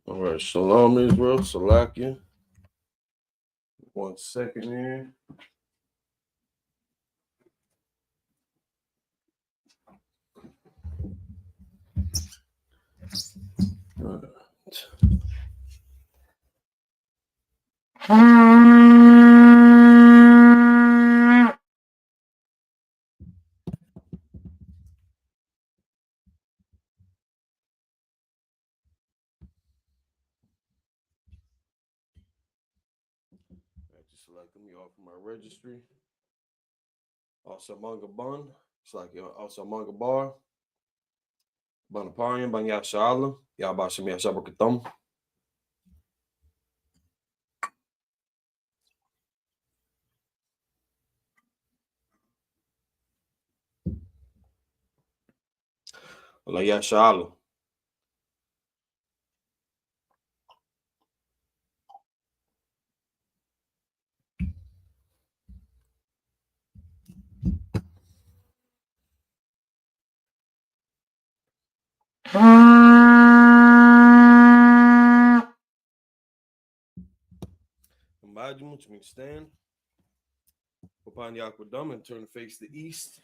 All right, Shalom Israel, Salakia. 1 second here. All right. Just select me off my registry. Also, Manga Bun. It's like also Manga Bar. Banaparian, Banya Shala. Yabashim Yashabakatum. Yashala. Imagine which means stand upon the aquadum and turn to face the east.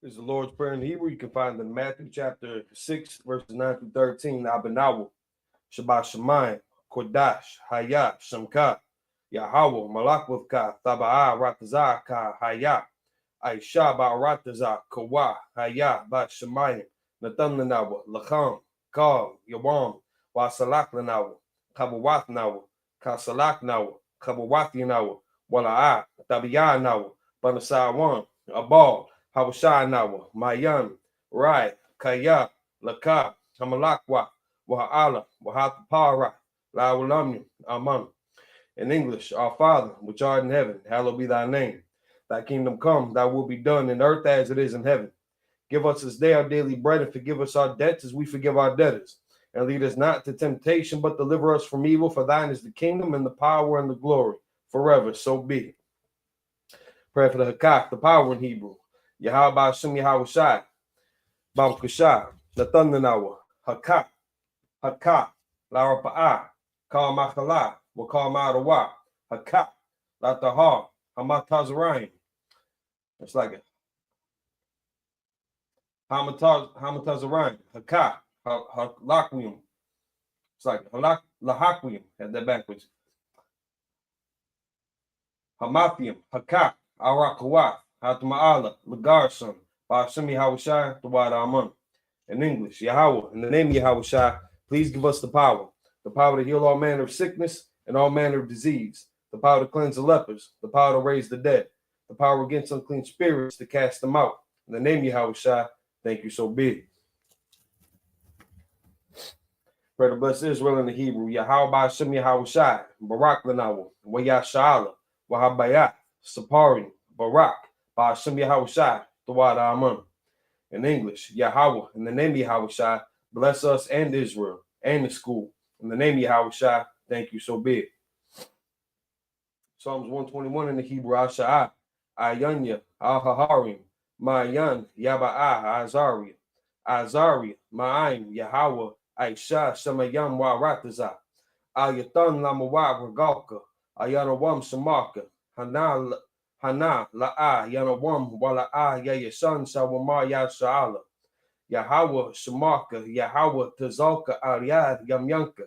This is the Lord's Prayer in Hebrew. You can find it in Matthew chapter 6, verses 9 through 13. Abinawu, Shabbat Shemayim, Kodash, Hayat, Shemka, Yahweh, Malakwavka, Thaba'a, Ratazah, Ka, Hayat, Aisha, Ba'aratazah, Kawa, Hayat, Bat Shemayim, Natamnanawa, Lacham, Kal, Yawam, Wasalaknanawa, Kabawatnawa, Kasalaknawa, Kabawathinawa, Wala'a, Tabiyanawa, Banasawan, Abal, Habashanawa, Mayan, Rai, Kaya, Laka, Hamalakwa, Waha'ala, Wahatapara, La'ulamni, Aman. In English, Our Father, which art in heaven, hallowed be thy name. Thy kingdom come, thy will be done in earth as it is in heaven. Give us this day our daily bread, and forgive us our debts as we forgive our debtors. And lead us not to temptation, but deliver us from evil. For thine is the kingdom and the power and the glory forever. So be it. Pray for the Hakak, the power in Hebrew. Yahweh Hashem Yahweh Shai, Bam Kushai, Nathanawa, Hakak, Hakak, Lara Pa'a, Kal Machala, Wakal Madawa, Hakak, Latahar, Hamatazarain. It's like it. Hamatazarain, Hakak, Halakwim. It's like Lahakwim. Had that backwards. Hamathium, Hakak, Arakawat, Hatma'ala, Lagarson, Bashimi Hawashai, Tawad Aman. In English, Yahweh, in the name of Yahweh Shai, please give us the power to heal all manner of sickness and all manner of disease, the power to cleanse the lepers, the power to raise the dead, the power against unclean spirits to cast them out. In the name of Yahweh Shai, thank you, so be it. Pray to bless Israel in the Hebrew, Yahweh Ba'ashem Yahweh Shai, Barak Lanawa, Wayasha'ala, Wahabayat, Sapari, Barak, Ba'ashem Yahweh Shai, Tawad Aman. In English, Yahweh, in the name of Yahweh Shai, bless us and Israel and the school. In the name of Yahweh Shai, thank you, so be it. Psalms 121 in the Hebrew, Asha'ah, Ayanya, Al-Haharim, Ma'yan, Yaba'ah, Azariah, Azariah, Ma'aim, Yahweh, Aisha, Shemayam, Waratazah, Ayatan, Lamawa, Regalka, Ayanawam, Samaka, Hana la'a yanawam wala'a yayasan sawama yasha'ala Yahweh Shemaka Yahweh Tazalka Ariad Yamyanka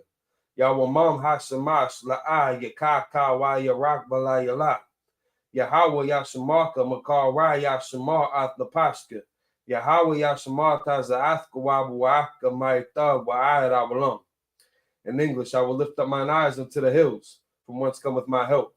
Yawamam Hasamash la'a yakaka wa yarak balayala Yahweh Yashemaka Makar Ra Yashemar Atlapaska Yahweh Yashemar Tazaathka Wabuaka Maita Wa'ad Awalam. In English, I will lift up mine eyes unto the hills, from whence cometh my help.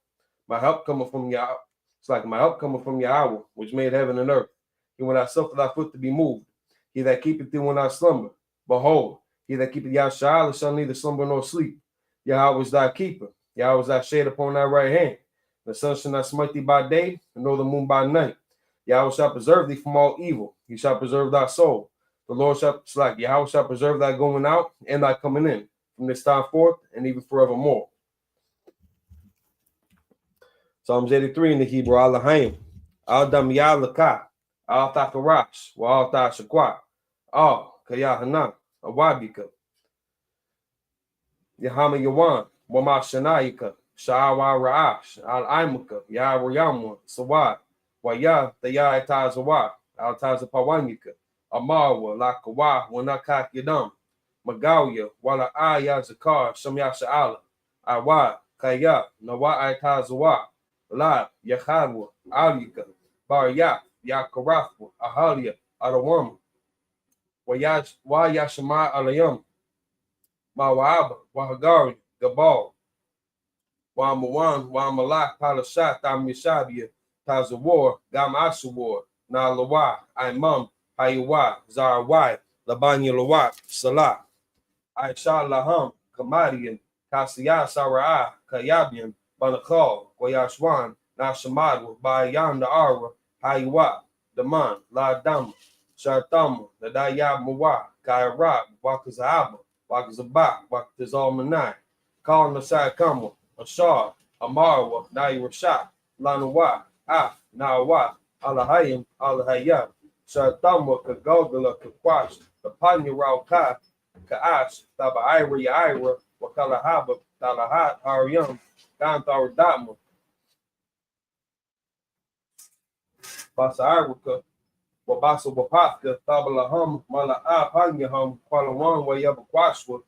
My help cometh from Yahweh. It's like my help cometh from Yahweh, which made heaven and earth. He will not suffer thy foot to be moved. He that keepeth thee will not slumber. Behold, he that keepeth Yahshua shall neither slumber nor sleep. Yahweh is thy keeper. Yahweh is thy shade upon thy right hand. The sun shall not smite thee by day, nor the moon by night. Yahweh shall preserve thee from all evil. He shall preserve thy soul. The Lord shall, it's like Yahweh shall preserve thy going out and thy coming in, from this time forth and even forevermore. Psalms 83 in the Hebrew, Alahayim, Al-Dam Yalaka, Al-Thakarash, Wa Al-Thashakwa, Al-Kayahana, Awabika, Yahama Yawan, Wama Shanayika, Sha'awa Ra'ash, Al-Aimuka, Yahweh Sawad, Waya, Tayai Tazawa, Al-Tazapawanyika, Amarwa, Lakawa, Wanakak Yadam, Magalia, Wala Aya Zakar, Shamyasha Allah, Awa, Kaya, Nawa Tazawa, La, Yahadwa, Alika, Barya, Yakarathwa, Ahalia, Adawam, Wayashama Alayam, Mawaba, Wahagari, Gabal, Wamawan, Wamalak, Palashat, Amishabia, Tazawar, Gamashawar, Nalawa, Imam, Hayawa, Zarawai, Labanya Lawak, Salah, Aisha Laham, Kamadian, Kasiyah Sarah, Kayabian, Banakal, Wayashwan, Nashamad, Bayan Naara, Hayawa, Daman, La Dama, Shartama, Nadayab Mawa, Kairab, Wakazahaba, Wakazabak, Wakazalmanai, Kal Nasai Kama, Ashar, Amarwa, Nairashat, Lanawa, Nawa, Alahayim, Alahayab, Shartama, Kagogala, Kakwash, the Panya Rauka, Ka'ash, Taba Ira, Wakalahaba, Talahat, Haryam, Gantar Dama, Basa Irika, Wabasa Wapaka, Tabalaham, Mala'a, Panyaham, Kwalawan, Wayabakwashwa,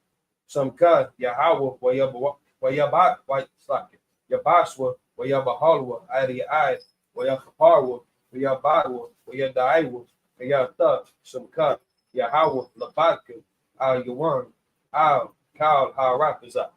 Shamka, Yahawa, Wayabat, White Socket, Yabashwa, Wayabahalwa, Adi Ai, Wayakaparwa, Wayabadwa, Wayadaiwa, Wayata, Shamka, Yahawa, Labaka, Al Yawan, Al Kal Harapaza.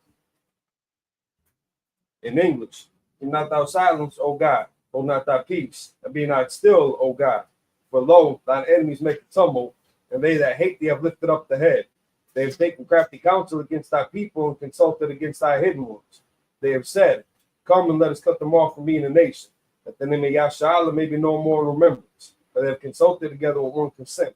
In English, be not thou silence, O God, hold not thy peace, and be not still, O God. For lo, thine enemies make a tumult, and they that hate thee have lifted up the head. They have taken crafty counsel against thy people and consulted against thy hidden ones. They have said, come and let us cut them off from being a nation, that the name of Yashala may be no more in remembrance. For they have consulted together with one consent.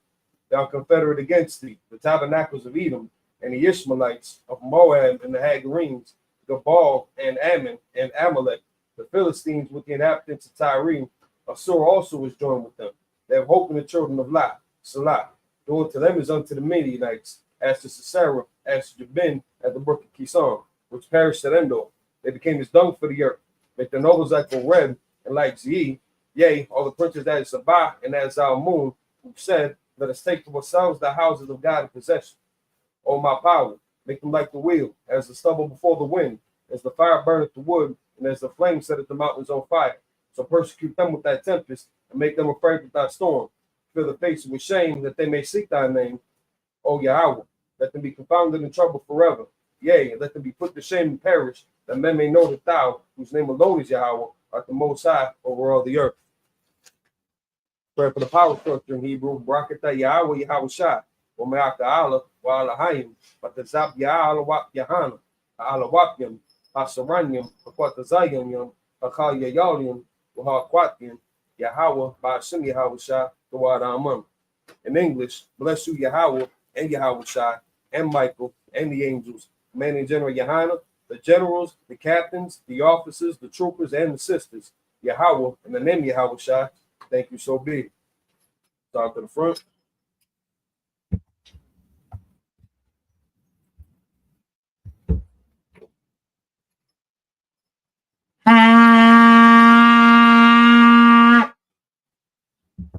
They are confederate against thee, the tabernacles of Edom, and the Ishmaelites of Moab, and the Hagarenes, Gabal, and Ammon, and Amalek, the Philistines with the inhabitants of Tyre. Assur also is joined with them. They have hope in the children of Lot, Salah. Doing to them is unto the Midianites, as to Sisera, as to Jabin at the brook of Kison, which perished at Endor. They became as dung for the earth. Make the nobles like Oreb, and like Zee, yea, all the princes that is Sabbath, and that is Almun, who said, let us take to ourselves the houses of God in possession. O my power, make them like the wheel, as the stubble before the wind, as the fire burneth the wood, and as the flame setteth the mountains on fire. So persecute them with thy tempest, and make them afraid with thy storm. Fill the faces with shame, that they may seek thy name, O Yahweh. Let them be confounded in trouble forever. Yea, let them be put to shame and perish, that men may know that thou, whose name alone is Yahweh, art the Most High over all the earth. Prayer for the power structure in Hebrew, Barakatah Yahweh Yahweh Shai, Wameaka Allah, Wa'alahayim, Batazab Ya'alawak Yahana, Alawakyam, Hasaranyam, Akwatazayam, Akal Yayalium, Wahakwatian, Yahweh, Ba'ashim Yahweh Shai, Gawad Amam. In English, bless you Yahweh and Yahweh Shai, and Michael, and the angels, commanding General Yahana, the generals, the captains, the officers, the troopers, and the sisters. Yahweh, in the name of Yahweh Shai, thank you, so be. Start to the front.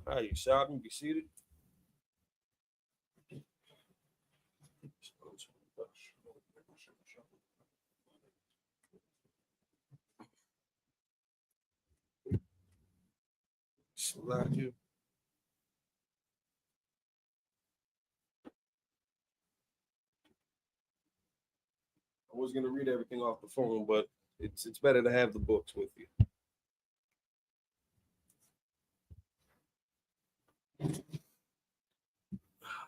Hi, you shouting? Be seated. Slide you. I was gonna read everything off the phone, but it's better to have the books with you.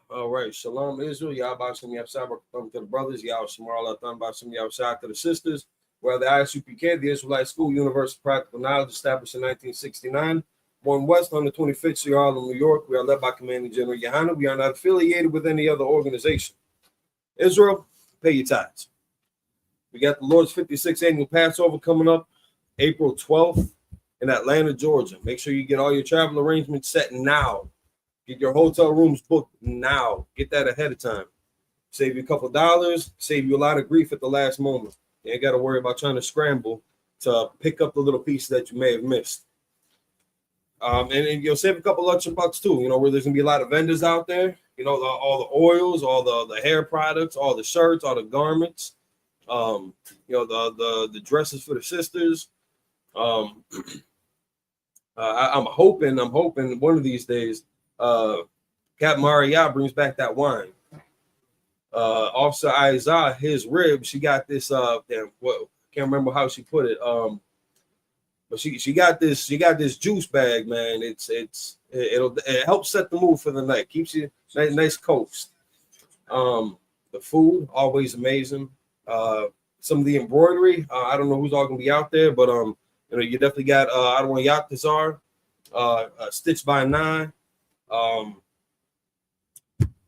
All right, Shalom Israel, Yahweh Shem Yahshua to the brothers, Yahweh Shamar Allah Shem Yahshua to the sisters. Where the ISUPK, the Israelite School, Universal Practical Knowledge, established in 1969, born west on the 25th Street, Harlem, New York. We are led by Commanding General Yohana. We are not affiliated with any other organization. Israel, pay your tithes. We got the Lord's 56th annual Passover coming up April 12th in Atlanta, Georgia. Make sure you get all your travel arrangements set now. Get your hotel rooms booked now. Get that ahead of time. Save you a couple dollars, save you a lot of grief at the last moment. You ain't got to worry about trying to scramble to pick up the little pieces that you may have missed. And you'll save a couple extra bucks too, where there's going to be a lot of vendors out there, all the oils, all the hair products, all the shirts, all the garments, the dresses for the sisters. I'm hoping one of these days, Captain Maria brings back that wine. Officer Isaiah, his rib, she got this can't remember how she put it. But she got this juice bag, man. It helps set the mood for the night. Keeps you nice coast. The food always amazing. Some of the embroidery, I don't know who's all gonna be out there, but you definitely got I don't want Yaktazar, Stitched by Nine.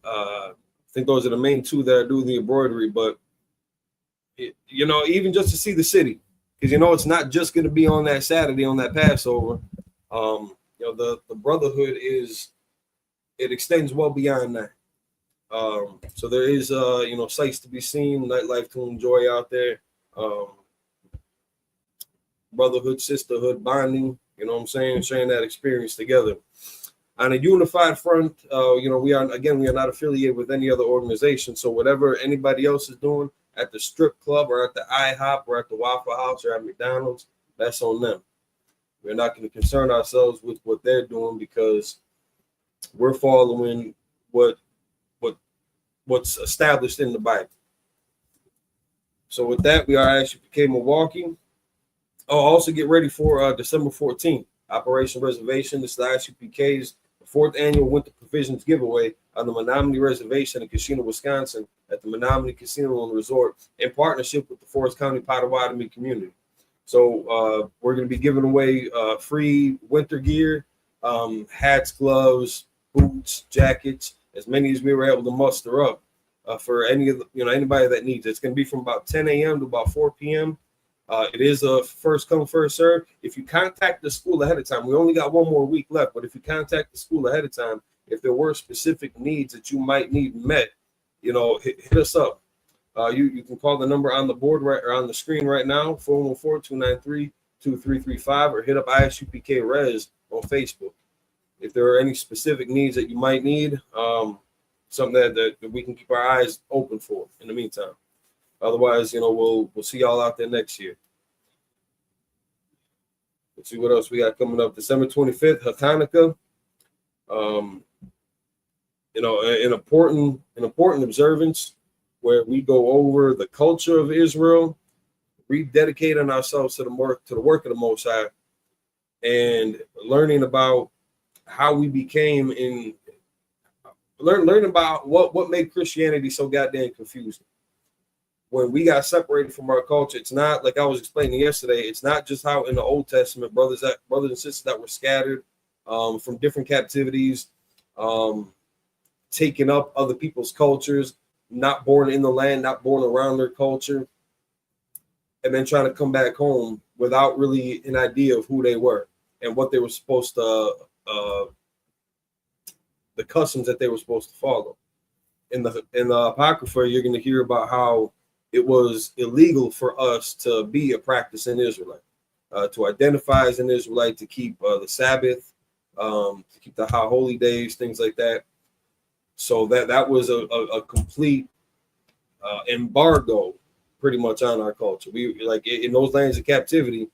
I think those are the main two that do the embroidery, but even just to see the city, because it's not just going to be on that Saturday on that Passover. The brotherhood it extends well beyond that. So there is sights to be seen, nightlife to enjoy out there. Brotherhood, sisterhood, bonding. You know what I'm saying? Sharing that experience together. On a unified front, we are not affiliated with any other organization. So whatever anybody else is doing at the strip club or at the IHOP or at the Waffle House or at McDonald's, that's on them. We're not going to concern ourselves with what they're doing because we're following what's established in the Bible. So with that, we are ISUPK Milwaukee. Also get ready for December 14th, Operation Reservation. This is the ISUPK's fourth annual Winter Provisions giveaway on the Menominee Reservation in Keshena, Wisconsin, at the Menominee Casino and Resort in partnership with the Forest County Potawatomi community. So we're going to be giving away free winter gear, hats, gloves, boots, jackets, as many as we were able to muster up for anybody that needs it. It's going to be from about 10 a.m. to about 4 p.m. It is a first come, first serve. If you contact the school ahead of time, we only got one more week left, but if you contact the school ahead of time, if there were specific needs that you might need met, hit us up. You can call the number on the board or on the screen right now, 414-293-2335, or hit up ISUPK Res on Facebook. If there are any specific needs that you might need, something that we can keep our eyes open for in the meantime. Otherwise, we'll see y'all out there next year. Let's see what else we got coming up. December 25th, Hanukkah. An important observance where we go over the culture of Israel, rededicating ourselves to the work of the Most High, and learning about how we became learning about what made Christianity so goddamn confusing. When we got separated from our culture, it's not like I was explaining yesterday. It's not just how in the Old Testament, brothers and sisters that were scattered from different captivities, taking up other people's cultures, not born in the land, not born around their culture, and then trying to come back home without really an idea of who they were and what they were supposed to, the customs that they were supposed to follow. In the Apocrypha, you're going to hear about how it was illegal for us to be a practicing Israelite, to identify as an Israelite, to keep the Sabbath, to keep the high holy days, things like that. So that was a complete embargo, pretty much, on our culture. We in those lands of captivity,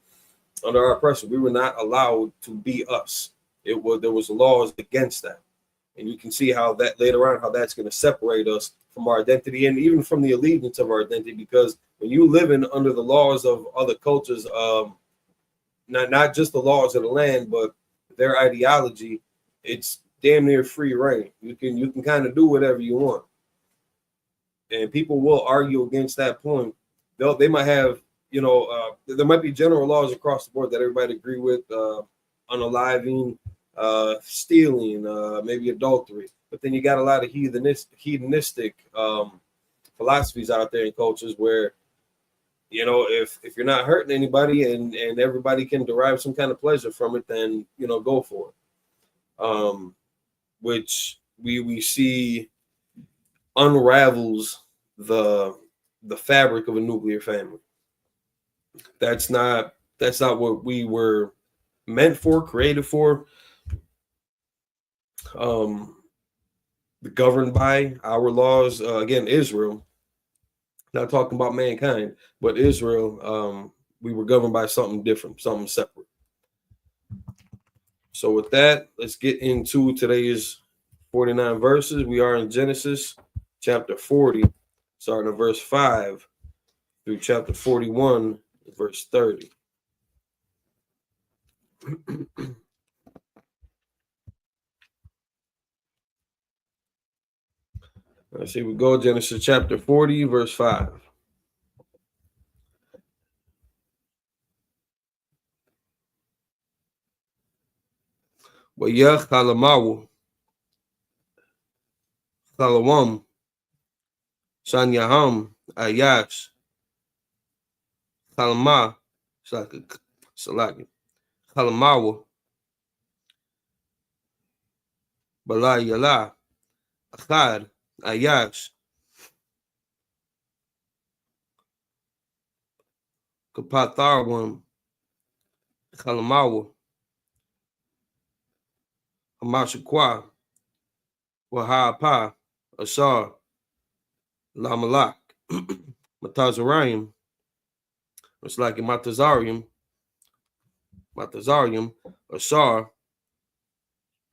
under our oppression, we were not allowed to be us. There was laws against that, and you can see how that later on, how that's going to separate us from our identity and even from the allegiance of our identity, because when you live in under the laws of other cultures, not just the laws of the land, but their ideology, it's damn near free reign. You can kind of do whatever you want, and people will argue against that point. They might have, there might be general laws across the board that everybody agree with, unaliving, stealing, maybe adultery. But then you got a lot of heathenistic philosophies out there in cultures where you know, if you're not hurting anybody and everybody can derive some kind of pleasure from it, then go for it. Which we see unravels the fabric of a nuclear family. That's not what we were meant for, created for, um, governed by our laws. Again, Israel. Not talking about mankind, but Israel. We were governed by something different, something separate. So with that, let's get into today's 49 verses. We are in Genesis chapter 40, starting at verse 5 through chapter 41, verse 30. Let's see, we go Genesis chapter 40, verse 5. Wayach halamawu halawam shanyaham ayash halama salaki halamawu balayala achad ayash kapatharwam halamawu hamashakwa wahapa asar lamalak matazarayim. It's like matazarium asar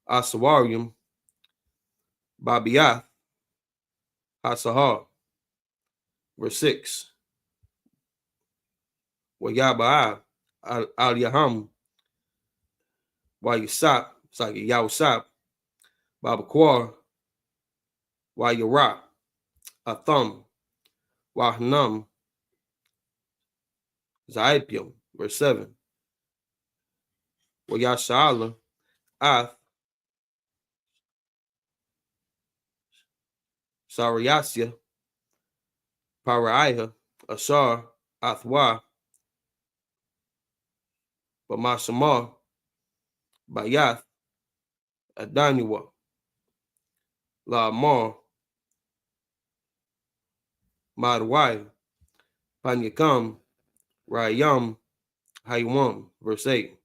asawarium babiath hasahar. Verse 6. Wayaba'a al Yaham Wayasap. It's like Yawsap. Babaquar Wayara Atham Wahnam Zaipium. Verse 7. Wayashala Ath Sariasya Paraiha Asar Athwa Bamashamar Bayath Adaniwa La Mar Madwai Panyakam Rayam Hayawam. Verse 8.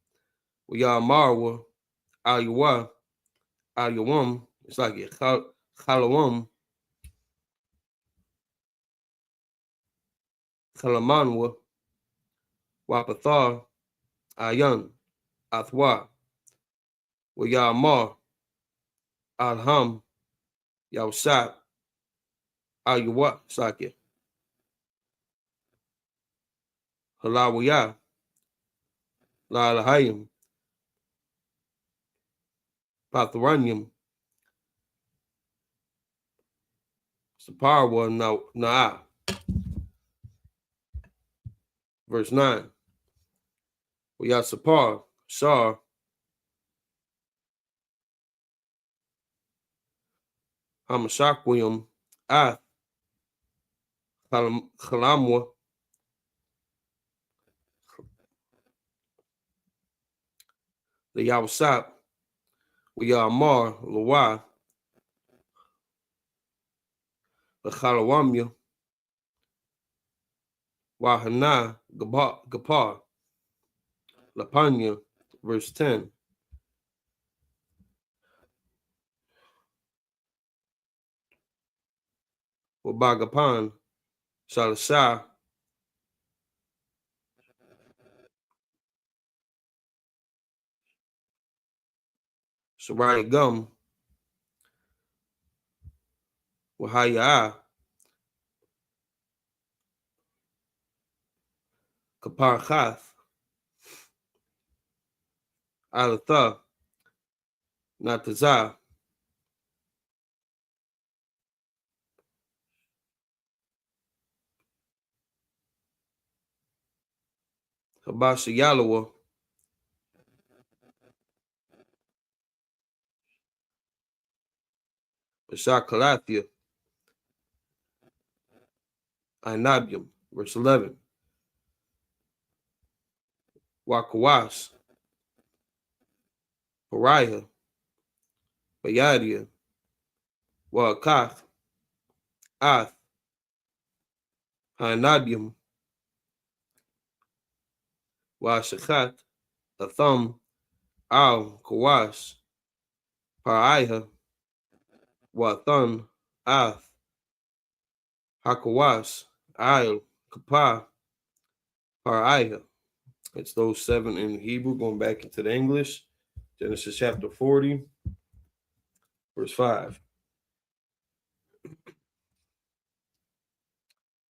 Wayamarwa Ayawa Ayawam. It's like Halawam Kalamanwa Wapathar Ayan Athwa Wayamar Alham Yawsap Ayawa Sakya Halawaya La Alahayim Patharanyam Saparwa Na'a. Verse 9. Wayasapar Shar Hamashakwim Ath Chalamwa the Yawsap Wayamar Lawa the Chalawamya Wahana Gapar Lapanya. Verse 10. Wabagapan Shalasha Sarai Gum Wahaya Kapar Chath Alatha Natazah Habasha Yalawa Ashakalathia Inabium. Verse 11. Wakawas, Pariah, Bayadia, Wakath, Ath, Hanadium, Washachat, Athum, Al, Kawas, Pariah, Wathun, Ath, Hakawas, Al, Kapah, Pariah. It's those 7 in Hebrew, going back into the English. Genesis chapter 40, verse 5.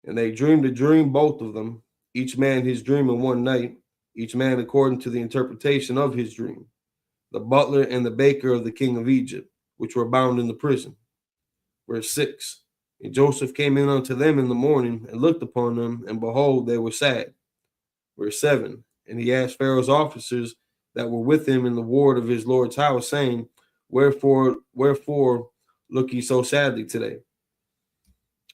And they dreamed a dream, both of them, each man his dream in one night, each man according to the interpretation of his dream, the butler and the baker of the king of Egypt, which were bound in the prison. Verse 6. And Joseph came in unto them in the morning and looked upon them, and behold, they were sad. Verse 7. And he asked Pharaoh's officers that were with him in the ward of his Lord's house, saying, Wherefore look ye so sadly today?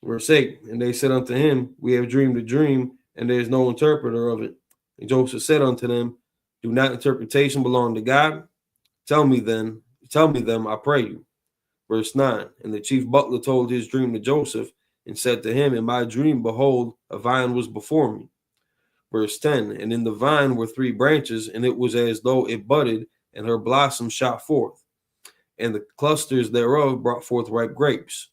Verse 8. And they said unto him, We have dreamed a dream, and there is no interpreter of it. And Joseph said unto them, Do not interpretation belong to God? Tell me them, I pray you. Verse 9. And the chief butler told his dream to Joseph, and said to him, In my dream, behold, a vine was before me. Verse 10. And in the vine were 3 branches, and it was as though it budded, and her blossoms shot forth, and the clusters thereof brought forth ripe grapes.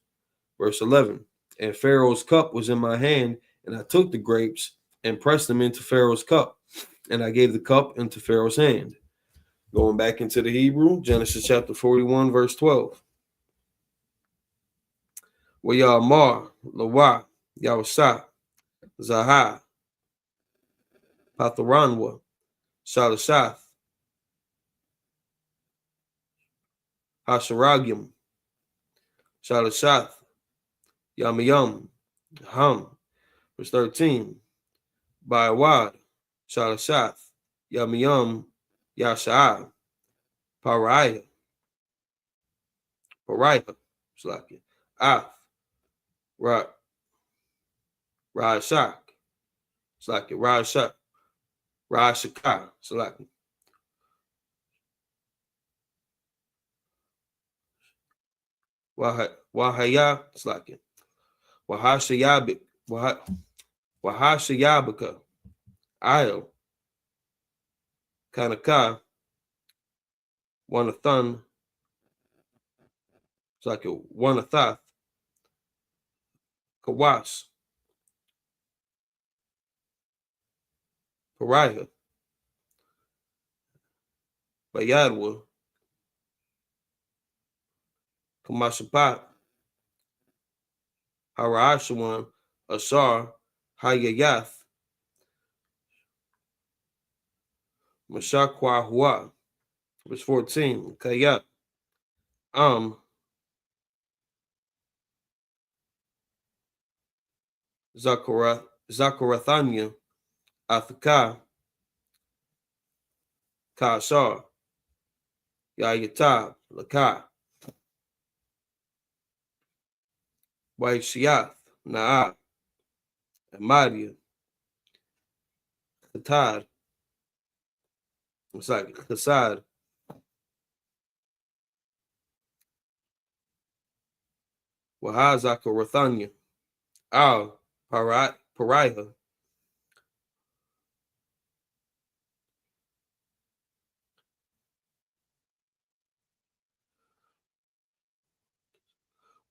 Verse 11. And Pharaoh's cup was in my hand, and I took the grapes and pressed them into Pharaoh's cup, and I gave the cup into Pharaoh's hand. Going back into the Hebrew, Genesis chapter 41, verse 12. Wayamar, Lawa, Yawasa, Zaha, Patharanwa, Shalashath, Hasharagim, Shalashath, Yamayam, Ham. Verse 13. Baiwad, Shalashath, Yamayam, Yasha'ah, Pariah, Slaki, Af, Rashak, Slaki, Rashaka, Slaki, Wahaya, Slaki, Wahashayabika, Io, Kanaka, Wanathun, Slaki, Wanathath, Kawas, Pariah, Bayadwa, Kamashapat, Harashawan, Ashar, Hayayath, Mashakwahua. Verse 14. Kayat, Zakarathanya, Athaka, Kashar, Yayatab, Laka, Waishiath, Na'a, Amadia, Khatad, it's like Hassad, Wahazakarathanya, Al, Pariah,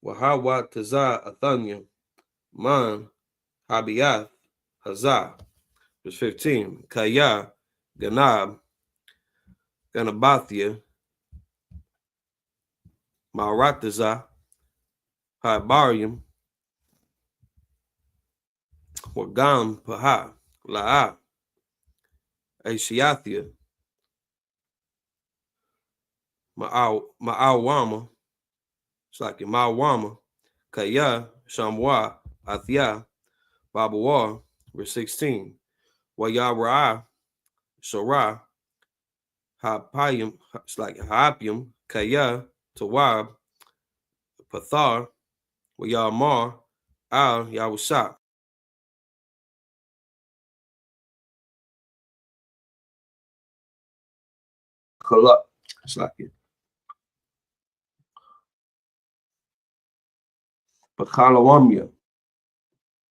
Wahawa Tazah Athanya, Man, Habiath, Hazah. Verse 15. Kaya, Ganab, Ganabathia, Maratazah, Habarium, Wagam, Paha, La'a, Ashiathia, Ma'awama, it's like Ma'awama, Kaya, Shamwa, Athia, Babawar, verse 16. Wayara'a, Shara, Hapayim, it's like Hapium, Kaya, Tawab, Pathar, Wayamar, Al Yawusha. Kalak. It's like it. Pakalawamya.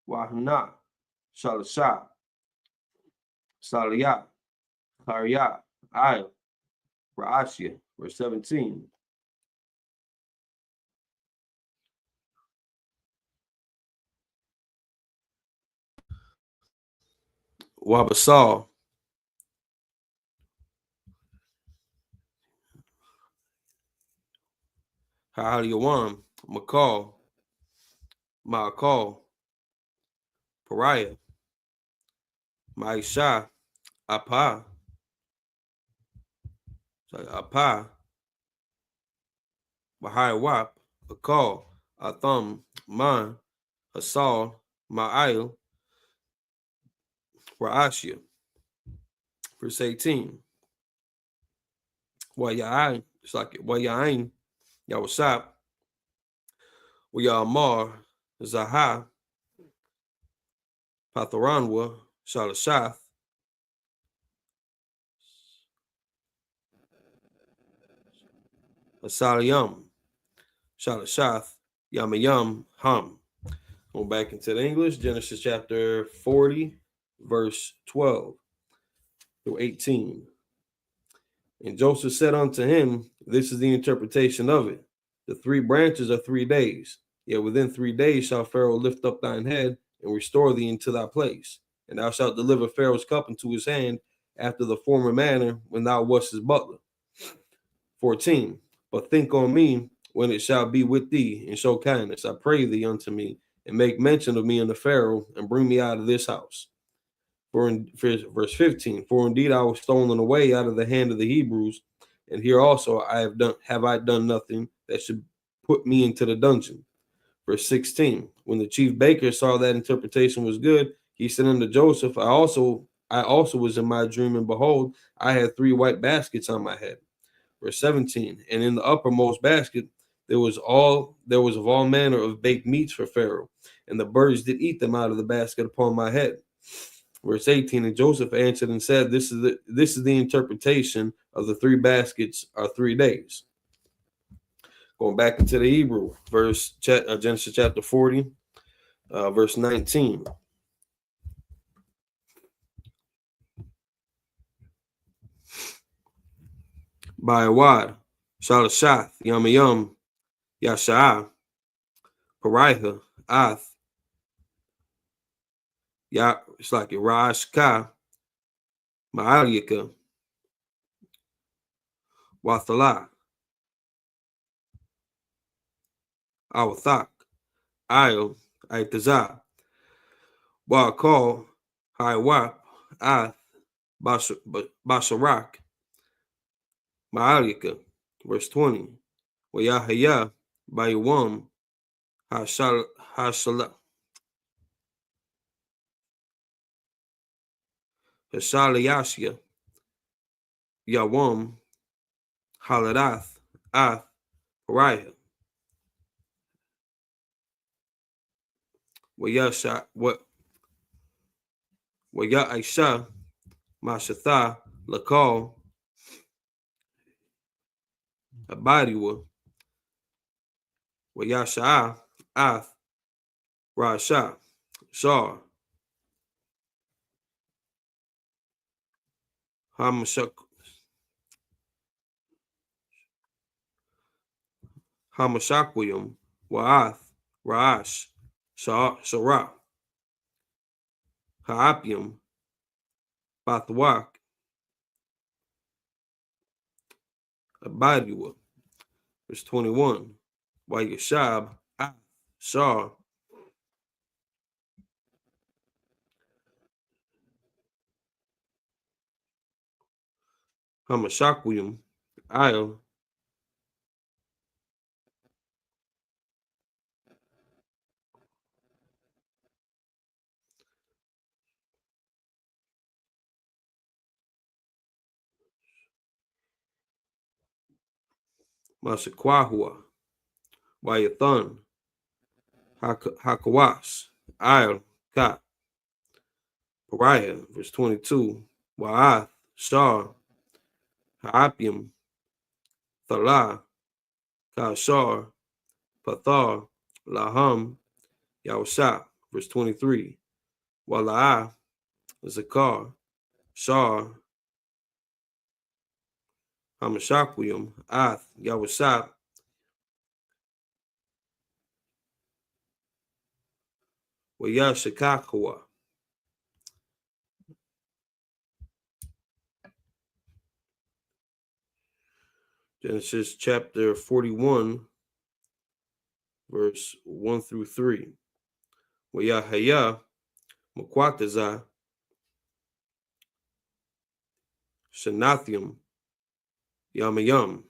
Wahana. Shalasha. Saliyah. Karya. Ayah. Ra'ashia. Verse 17. Wabasal. Ha'aliyawam. Makal. Ma'akal. Pariah. Ma'isha. Apa. Apa. Bahayawap. Akal. Atham. Man. Hasal. Ma'ayil. Ra'ashia. Verse 18. Waya'ain. It's like it. Waya'ain. Yawasap. Waya'amar. Zaha. Patharanwa. Shalashath. Asaliyam. Shalashath. Yamayam. Ham. Going back into the English. Genesis chapter 40, verse 12 through 18. And Joseph said unto him, this is the interpretation of it. The 3 branches are 3 days. Yet within 3 days shall Pharaoh lift up thine head and restore thee into thy place. And thou shalt deliver Pharaoh's cup into his hand after the former manner when thou wast his butler. 14. But think on me when it shall be with thee, and show kindness, I pray thee, unto me, and make mention of me unto Pharaoh, and bring me out of this house. For verse 15, for indeed I was stolen away out of the hand of the Hebrews, and here also have I done nothing that should put me into the dungeon. Verse 16, when the chief baker saw that interpretation was good, he said unto Joseph, I also was in my dream, and behold, I had 3 white baskets on my head. Verse 17, and in the uppermost basket there was of all manner of baked meats for Pharaoh, and the birds did eat them out of the basket upon my head. Verse 18, and Joseph answered and said, this is the interpretation of the 3 baskets are 3 days. Going back into the Hebrew, Genesis chapter 40, verse 19. By a wad, Shalashath, Yamayam, Yasha'ah, Pariah, Ath, it's like Ra'ashka, Ma'alika, Wathala, Awathak, Io, Aitazah, Wa'akal, Hiwap, Ath, Basharak, Ma'alika. Verse 20. Wayahaya, Bayawam, Hashalayashia, Yawam, Haladath, Ath, Pariah. Wayasha, Wayaisha, Mashatha, Lakal, Abadiwa, Wayasha, Ath, Rasha, Shar, Hamashakwim, Wa'ath, Ra'ash, Sarah, Ha'apium, Bathwak, Abadiwa. Verse 21. Wayashab, Ath, Shar, Hamashakwim, Io, Masakwahua, Wayathan, Hakawas, Io, Ka, Pariah. Verse 22. Wa'ath, Shar, Ha'apim, Thala, Kashar, Pathar, Laham, Yahusha. Verse 23. Wala'ah, Zakar, Shar, Hamashakwim, Ath, Yahusha, Wayashakakwa. Genesis chapter 41, verse 1 through 3. Wayahaya, Makwataza, Shanathium, Yamayam,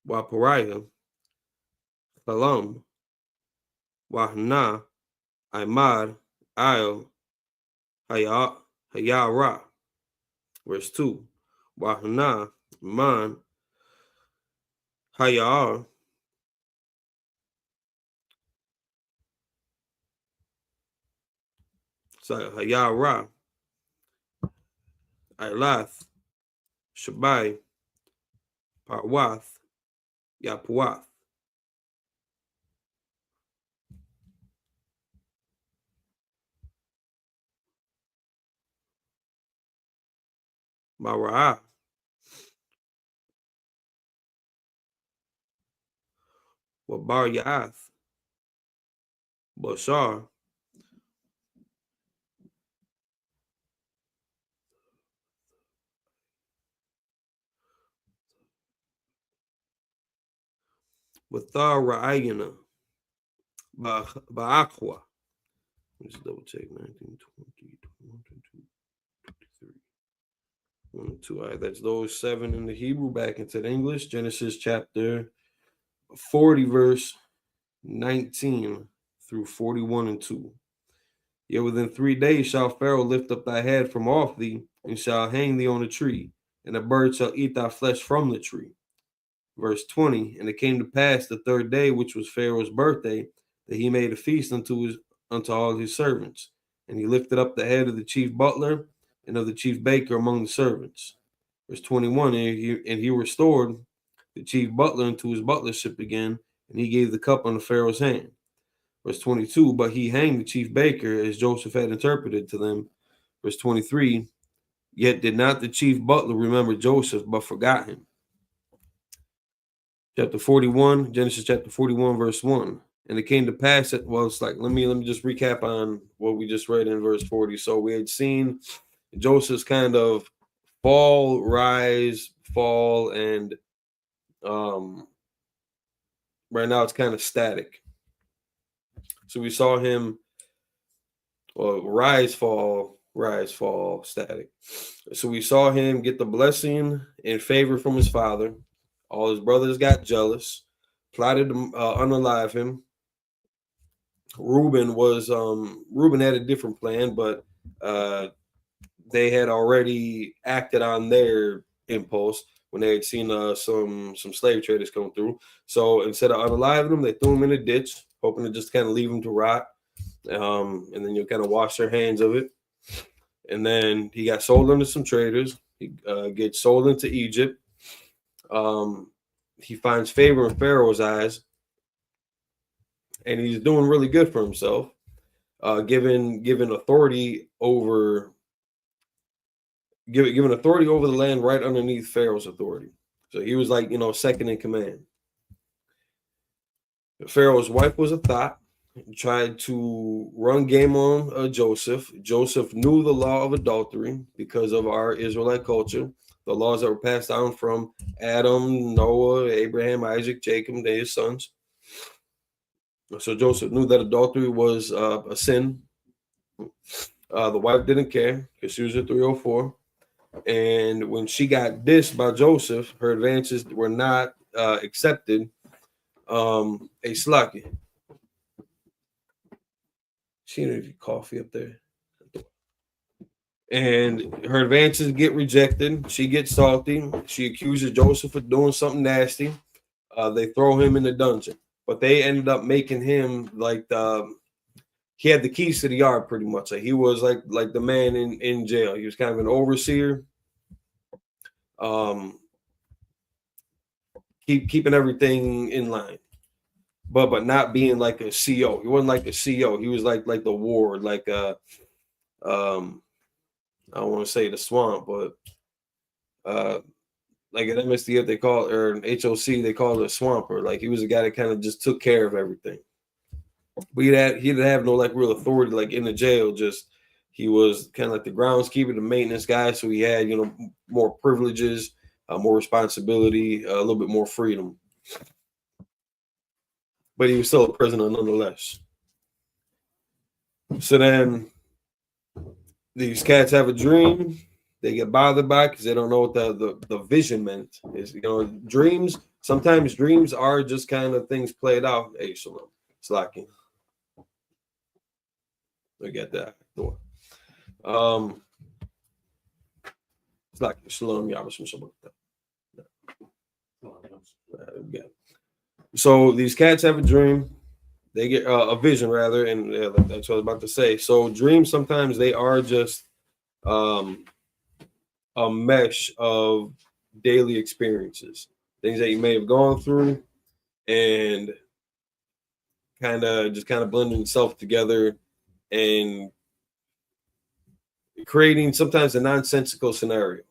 Wapariah, Salam, Wahna, Imad, Il, Hayara. Verse 2. Wahna, Man, Hayar, Hayara, Ilath, Shabai, Parwath, Yapuath. Mara'ah, Wabar Ya'ath, Bashar, Wathar Ra'ayana, Ba'akwa. Let's double check 19, 20, 21, 22, 23. 1 and 2. All right, that's those 7 in the Hebrew. Back into the English. Genesis chapter 40, verse 19 through 41 and 2. Yet within 3 days shall Pharaoh lift up thy head from off thee, and shall hang thee on a tree, and a bird shall eat thy flesh from the tree. Verse 20. And it came to pass the 3rd day, which was Pharaoh's birthday, that he made a feast unto all his servants. And he lifted up the head of the chief butler and of the chief baker among the servants. Verse 21. And he restored the chief butler into his butlership again, and he gave the cup unto Pharaoh's hand. Verse 22. But he hanged the chief baker as Joseph had interpreted to them. Verse 23. Yet did not the chief butler remember Joseph, but forgot him. Chapter 41, Genesis chapter 41, verse 1. And it came to pass that, well, it's like, let me just recap on what we just read in verse 40. So we had seen Joseph's kind of fall, rise, fall, and right now it's kind of static. So we saw him, well, rise, fall, static. So we saw him get the blessing and favor from his father. All his brothers got jealous, plotted to unalive him. Reuben had a different plan, but they had already acted on their impulse when they had seen some slave traders come through. So instead of unaliving them, they threw him in a ditch, hoping to just kind of leave him to rot, and then you'll kind of wash their hands of it. And then he got sold into some traders. He gets sold into Egypt. He finds favor in Pharaoh's eyes, and he's doing really good for himself, given authority over given authority over the land right underneath Pharaoh's authority. So he was like, second in command. Pharaoh's wife was a thought, tried to run game on Joseph. Joseph knew the law of adultery because of our Israelite culture, the laws that were passed down from Adam, Noah, Abraham, Isaac, Jacob, and his sons. So Joseph knew that adultery was a sin. The wife didn't care because she was a 304. And when she got dissed by Joseph, her advances were not accepted. A slucky. She needed coffee up there. And her advances get rejected. She gets salty. She accuses Joseph of doing something nasty. They throw him in the dungeon. But they ended up making him like he had the keys to the yard pretty much. Like he was like the man in jail. He was kind of an overseer. Keeping everything in line. But not being like a CO. He wasn't like a CO. He was like the ward, like I don't want to say the swamp, but like at MSDF they call it, or an HOC they call it a swamper. Like he was a guy that kind of just took care of everything. But he didn't have no like real authority like in the jail. Just he was kind of like the groundskeeper, the maintenance guy. So he had more privileges, more responsibility, a little bit more freedom. But he was still a prisoner nonetheless. So then these cats have a dream. They get bothered by because they don't know what the vision meant. Is dreams. Sometimes dreams are just kind of things played out. Hey, Shalom. It's locking. Look at that door. It's like Shalom Yabashim Shabbat. So these cats have a dream. They get a vision rather, and that's what I was about to say. So dreams sometimes they are just a mesh of daily experiences, things that you may have gone through, and kind of blending itself together and creating sometimes a nonsensical scenario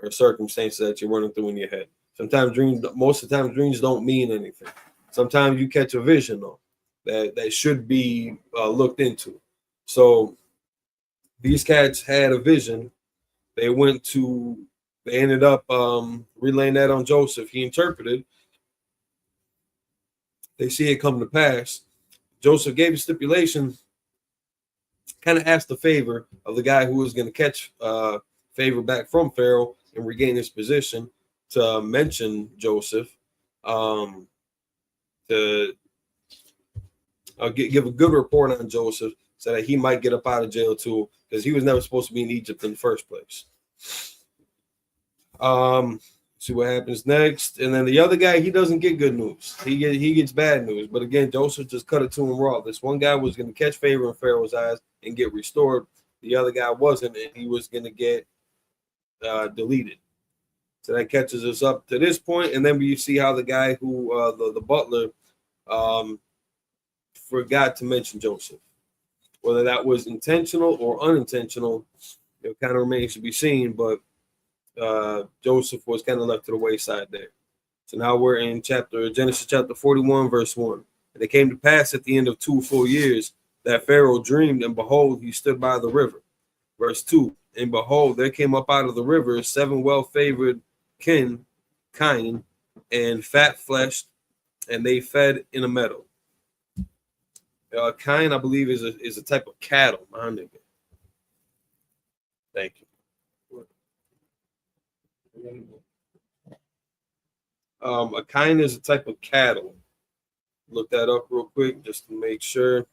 or circumstances that you're running through in your head. Most of the time, dreams don't mean anything. Sometimes you catch a vision though that should be looked into. So these cats had a vision. They ended up relaying that on Joseph. He interpreted. They see it come to pass. Joseph gave a stipulation, kind of asked a favor of the guy who was going to catch favor back from Pharaoh and regain his position to mention Joseph, to give a good report on Joseph so that he might get up out of jail too, because he was never supposed to be in Egypt in the first place. See what happens next. And then the other guy, he doesn't get good news. He gets bad news. But again, Joseph just cut it to him raw. This one guy was going to catch favor in Pharaoh's eyes and get restored. The other guy wasn't, and he was going to get deleted. So that catches us up to this point. And then we see how the guy who, the butler, forgot to mention Joseph. Whether that was intentional or unintentional, it kind of remains to be seen. But Joseph was kind of left to the wayside there. So now we're in Genesis chapter 41, verse 1. And it came to pass at the end of 2 full years that Pharaoh dreamed, and behold, he stood by the river. Verse 2. And behold, there came up out of the river 7 well-favored kine, and fat-fleshed, and they fed in a meadow. Kine, I believe, is a type of cattle. Thank you. A kine is a type of cattle. Look that up real quick just to make sure.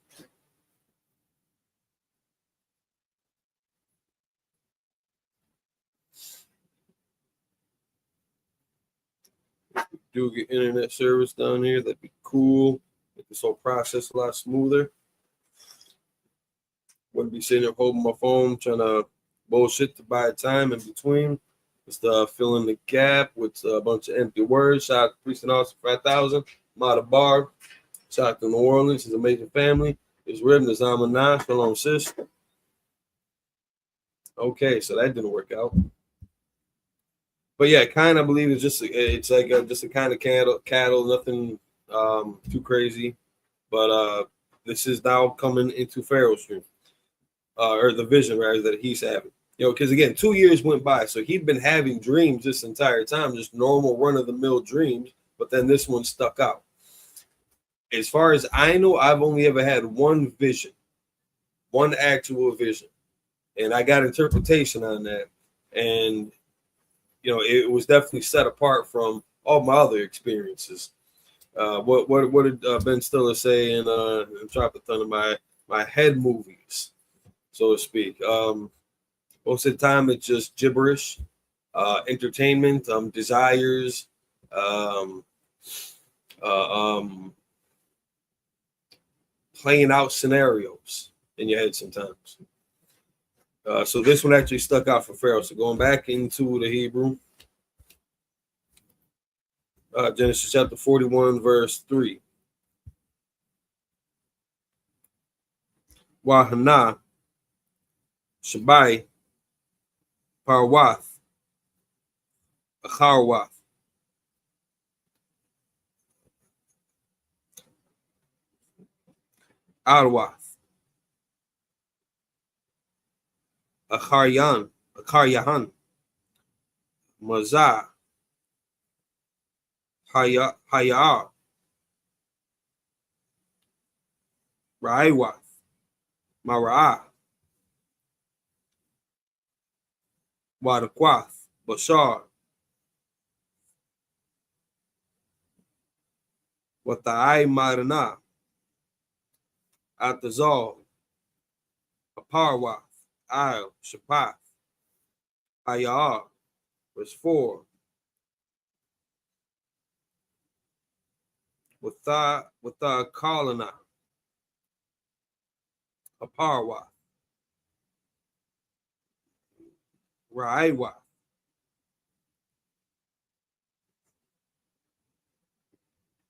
If we do get internet service down here, that'd be cool. Make this whole process a lot smoother. Wouldn't be sitting there holding my phone trying to bullshit to buy time in between. Just filling the gap with a bunch of empty words. Shout out to Priest and Austin 5000. Mata Bar. Shout out to New Orleans. His amazing family. His rib, Nizam Nah. Shalom, sis. Okay, so that didn't work out. But yeah, kind of believe it's just a kind of cattle, nothing too crazy. But this is now coming into Pharaoh's dream, or the vision rather that he's having. Because again, 2 years went by, so he'd been having dreams this entire time, just normal run-of-the-mill dreams, but then this one stuck out. As far as I know, I've only ever had one vision, one actual vision, and I got interpretation on that, and it was definitely set apart from all my other experiences. What did Ben Stiller say in Drop the Thunder, my head movies, so to speak? Most of the time, it's just gibberish, entertainment, desires, playing out scenarios. in your head sometimes. So this one actually stuck out for Pharaoh. So going back into the Hebrew, Genesis chapter 41, verse 3. Wahana, Shabai, Parwath, Acharwath. Arwath, Acharyahan, Mazah, Hayar, Raiwath, Mara'ah, Wadakwath, Bashar, Wata'ai Marana, Atazal, Aparwath, Al, Shapath, Hayar, verse 4. Watha Kalana, Aparwath, Raiwath,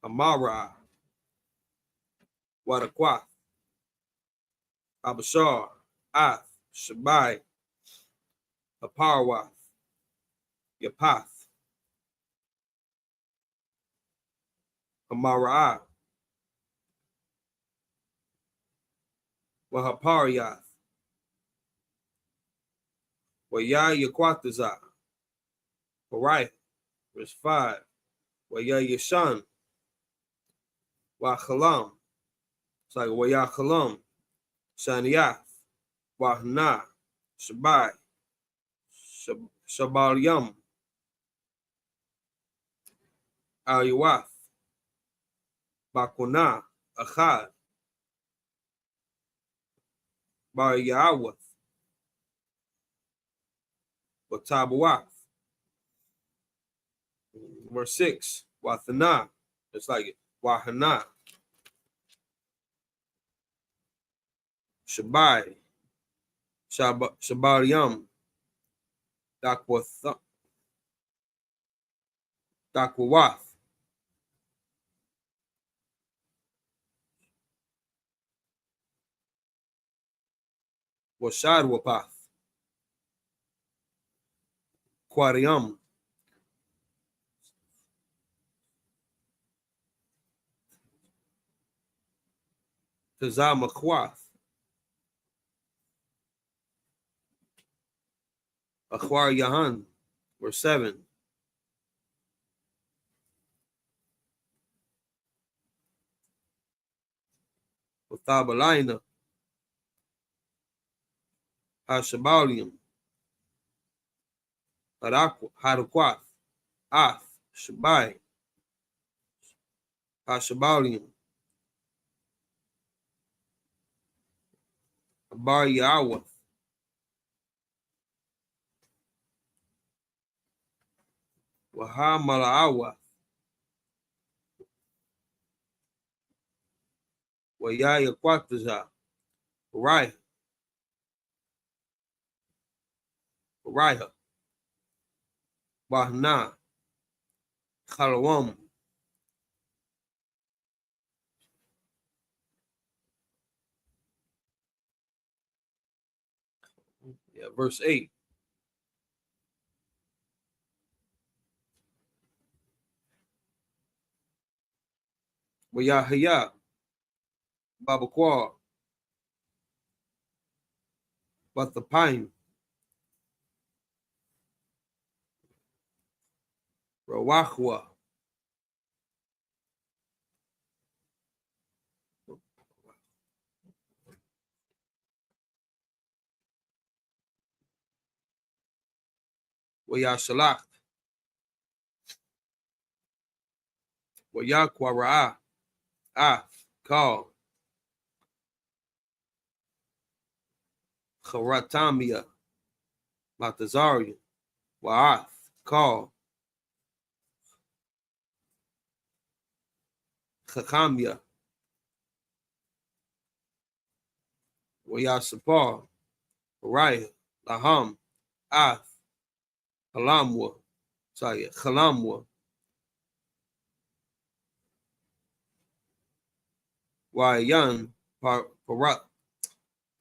Amara, Wadakwath, Abashar, Ath, Shabai, Aparwath, Yapath, Amara, Wahaparyath, Waya Yakwatazah, Pariah, verse 5. Waya Yashan, Wachalam, it's like Waya Chalam, Shaniath, Wahna, Shabai, Shabal Yam, Ayawath, Bakuna, Achad, Bar Yawath, Watabawath. Verse 6, Wathana, it's like Wahana, Shabai, Shabal Yam, Dakwawath, Washadwapath, Quariam, Tazamakwath, Akhwar Yahan, verse 7. Wathabalaina, Hashabalium, Hadakwath, Ath, Shabai, Hashabalium, Bar Yawath, Wahamalaawath, Wayaya Kwataza, Uriah, Wahna, Chalawam. Yeah, verse 8. Wayahaya, Babakwa, Bathapine, Rawahwa, Wayashalach, Wayakwara, Kal, Charatamia, Matazarian, Wa'ath, Kal, Chakamia, Wayasapar, Uriah, Laham, Ath, Halamwa, Halamwa, Wayan,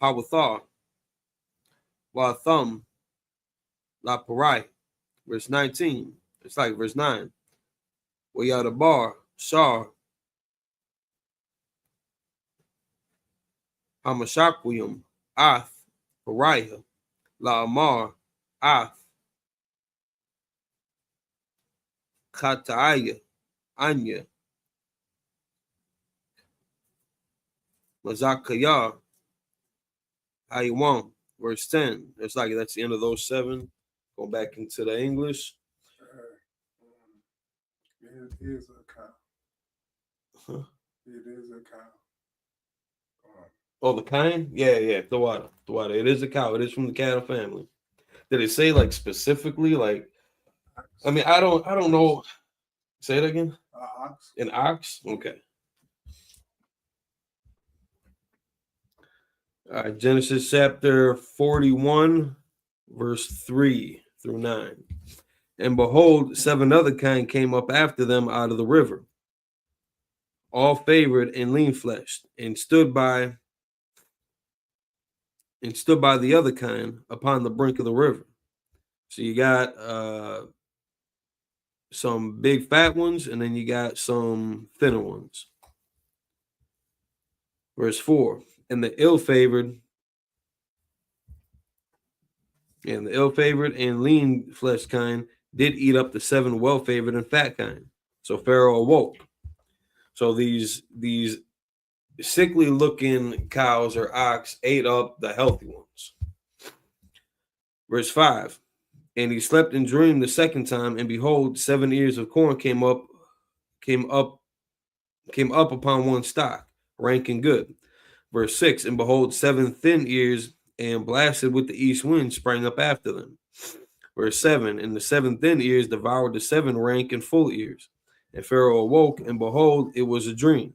Pawathar, Watham, La Parai. Verse 19. It's like verse 9. Wayadabar, Shar, Hamashakwim, Ath, Pariah, La Amar, Ath, Kataaya, Anya, Mazakayar, Hayawam. Verse 10. It's like that's the end of those 7. Go back into the English. It is a cow. Huh? It is a cow. Oh, the kind? Yeah. The water. It is a cow. It is from the cattle family. Did it say like specifically? Like, I mean, I don't know. Say it again. Ox. An ox? Okay. All right, Genesis chapter 41, verse 3 through 9. And behold, 7 other kind came up after them out of the river, all favored and lean fleshed, and stood by the other kind upon the brink of the river. So you got some big fat ones, and then you got some thinner ones. Verse 4. And the ill-favored and lean flesh kind did eat up the 7 well-favored and fat kind. So Pharaoh awoke. So these sickly looking cows or ox ate up the healthy ones. Verse 5. And he slept and dreamed the second time, and behold, 7 ears of corn came up upon one stock, rank and good. Verse 6. And behold, 7 thin ears and blasted with the east wind sprang up after them. Verse 7. And the 7 thin ears devoured the 7 rank and full ears. And Pharaoh awoke, and behold, it was a dream.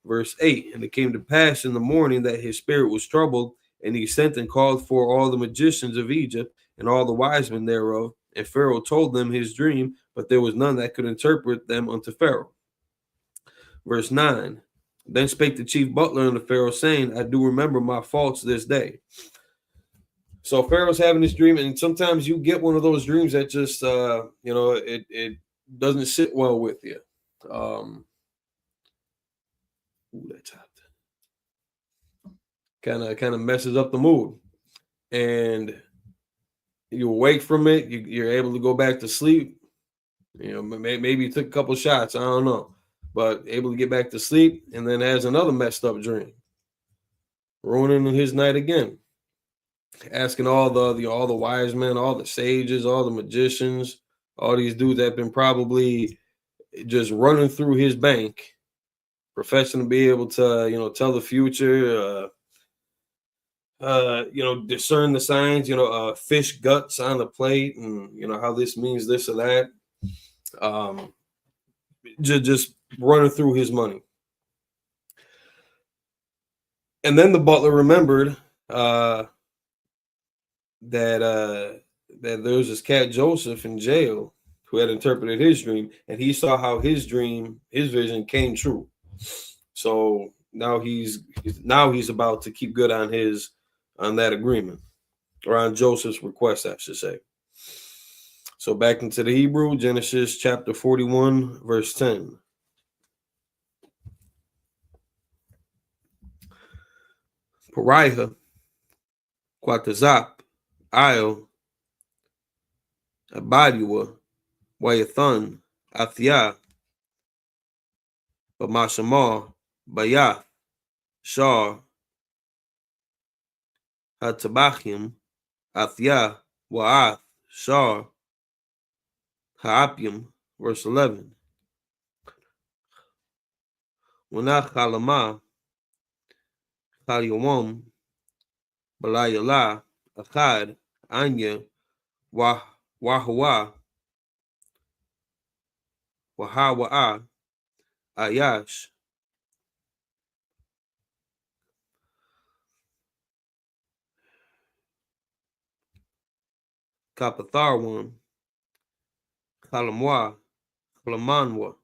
Verse 8. And it came to pass in the morning that his spirit was troubled, and he sent and called for all the magicians of Egypt and all the wise men thereof. And Pharaoh told them his dream, but there was none that could interpret them unto Pharaoh. Verse 9. Then spake the chief butler unto Pharaoh, saying, I do remember my faults this day. So Pharaoh's having this dream, and sometimes you get one of those dreams that just, it doesn't sit well with you. That's hot. Kind of messes up the mood, and you awake from it. You're able to go back to sleep. Maybe you took a couple shots. I don't know, but able to get back to sleep, and then has another messed up dream, ruining his night again. Asking all the wise men, all the sages, all the magicians, all these dudes that have been probably just running through his bank, professing to be able to tell the future, discern the signs, fish guts on the plate, and how this means this or that. Just running through his money. And then the butler remembered that there's this cat Joseph in jail who had interpreted his dream, and he saw how his vision came true. So now he's about to keep good on that agreement, or on Joseph's request, I should say. So back into the Hebrew, Genesis chapter 41, verse 10. Pariah, Quatazap, Io, Abadiwa, Wayathan, Athia, Bamashamar, Bayath, Shar, Hatabachim, Athia, Wa'ath, Shar, Ha'apim, verse 11. Wanach Halama, Halyawam, Balayala, Achad, Anya, Wahawa, Wahawa'a, Ayash, Kapatharwan, Kalamwa, Kalamanwa.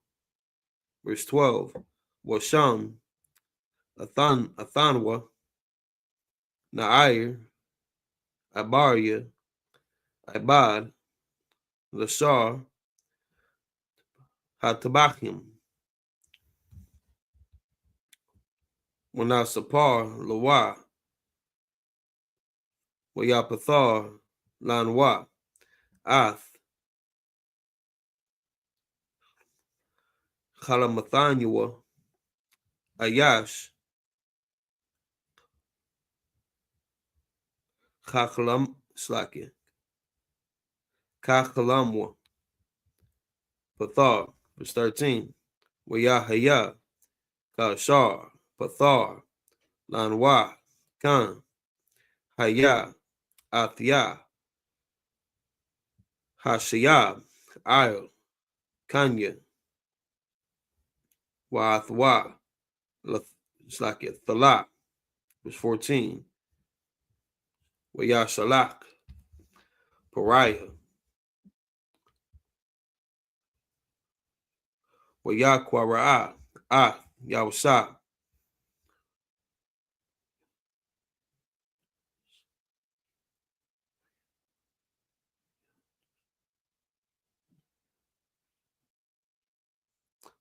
Verse 12. Washam, Athanwa, Nair, Abaria, Ibad, Lashar, Hatabachim, Wanasapar, Lawa, Wayapathar, Lanwa, Ath, Kalamathanyua, Ayash, Kakalam, Slakia, Kakalamwa, Pathar, verse 13, Wayahaya, Kashar, Pathar, Lanwa, Khan, Haya, Athia, Hashayab, Ayel, Kanya, Waathwa, Slakia, Thalak, verse 14, Wayashalak, Pariah, Wayakwara, Yawsa,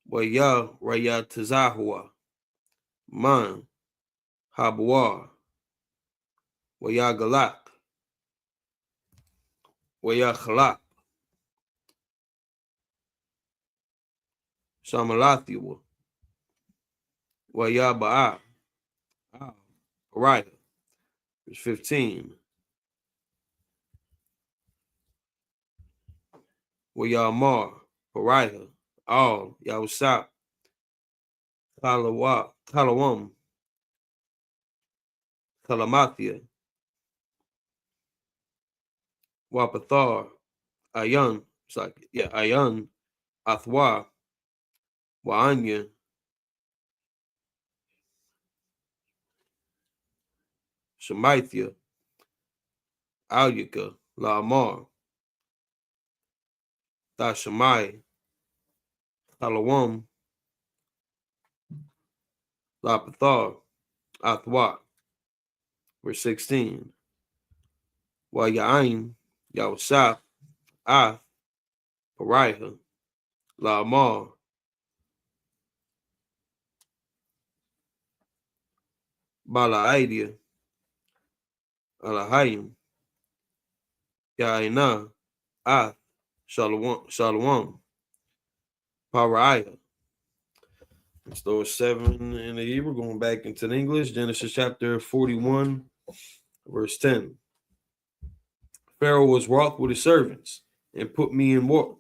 Waya Raya Tazahua, Man, Habwa, Waya Galak, Waya Khalak, Shamalathiwa, Waya Ba'a, Pariah, verse 15, Waya Mar, Pariah, All, Yawsa, Kalawam, Kalamathia, Wapathar, Ayan, it's like, yeah, Ayan, Athwa, Waanya, Shemaithia, Alyaka, Laamar, Tashamai, Kalawam, Lapathar, Athwa, verse 16, Wayain, Yawsa, Ath, Pariah, Laamar, Balaidia, Alahayim, Yaina, Ath, Shalom, Pariah. It's those 7 in the Hebrew, going back into the English. Genesis chapter 41, verse 10. Pharaoh was wroth with his servants and put me in war.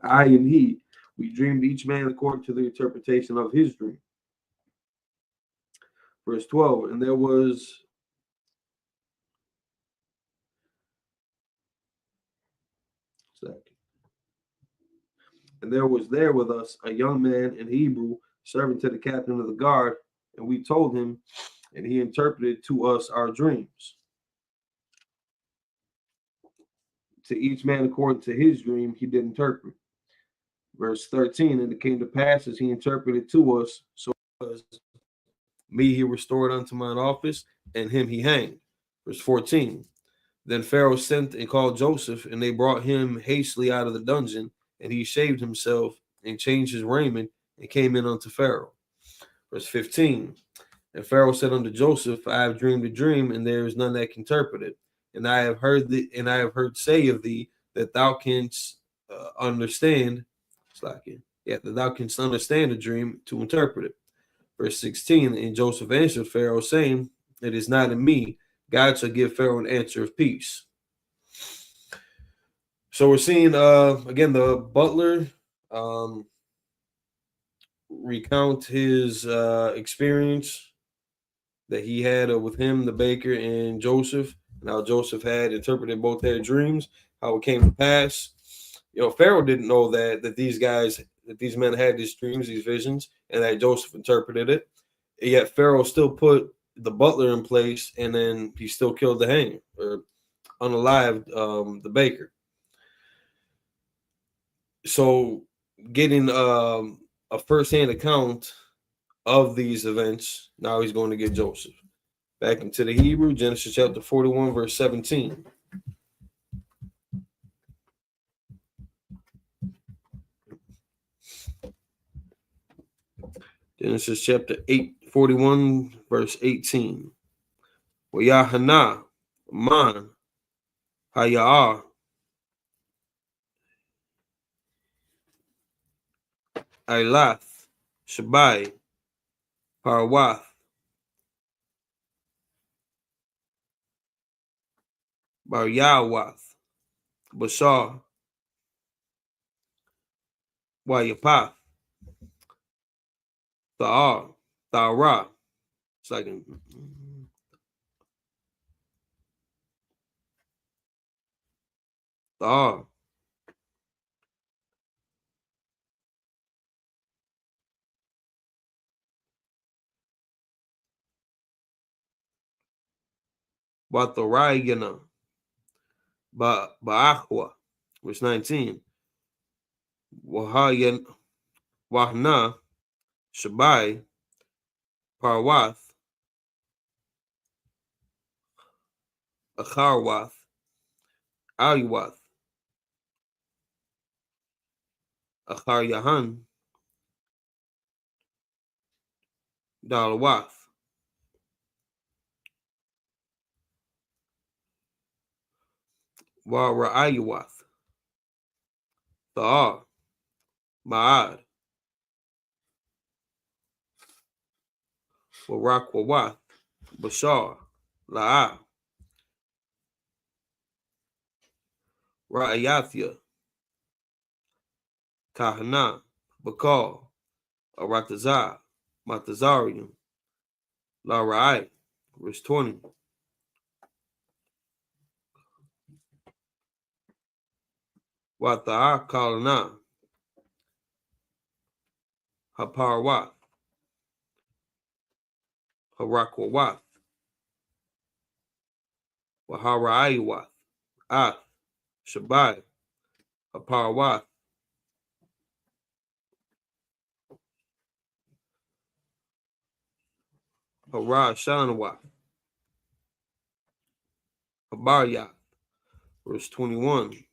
I and he, we dreamed each man according to the interpretation of his dream. Verse 12, and there was there with us a young man in Hebrew, servant to the captain of the guard, and we told him, and he interpreted to us our dreams. To each man according to his dream, he did interpret. Verse 13, and it came to pass as he interpreted to us, so was me he restored unto mine office, and him he hanged. Verse 14, then Pharaoh sent and called Joseph, and they brought him hastily out of the dungeon, and he shaved himself and changed his raiment and came in unto Pharaoh. Verse 15, and Pharaoh said unto Joseph, I have dreamed a dream, and there is none that can interpret it. And I have heard say of thee that thou canst understand. That thou canst understand a dream to interpret it. Verse 16, and Joseph answered Pharaoh, saying, it is not in me. God shall give Pharaoh an answer of peace. So we're seeing again the butler recount his experience that he had with him, the baker, and Joseph, and how Joseph had interpreted both their dreams, how it came to pass. Pharaoh didn't know that these guys that these men had these dreams, these visions, and that Joseph interpreted it. And yet Pharaoh still put the butler in place, and then he still killed the hanger or unalived the baker. So getting a first-hand account of these events, now he's going to get Joseph. Back into the Hebrew, Genesis chapter 41, verse 17. Genesis chapter 41, verse 18. Wayahana, man, hayah, ailath, shabai, parwath, baryawath, bashar, wayapath, tha'ar, tha'ra. It's like tha'ar. Wathorayana, ba'achwa, verse 19. Wahayan, wahna, shabai, parwath, acharwath, aliwath, acharyahan, dalawath, wara'ayawath, tha'ar, ma'ad, warakwawath, bashar, la'ah, ra'ayathya, kahana, bakal, aratazah, matazarium, la'ra'ai, verse 20. Wata'ah kalana, haparwath, harakwawath, wahara'ayawath, ath, shabai, haparwath, hara shanawath, habaryath, verse 21.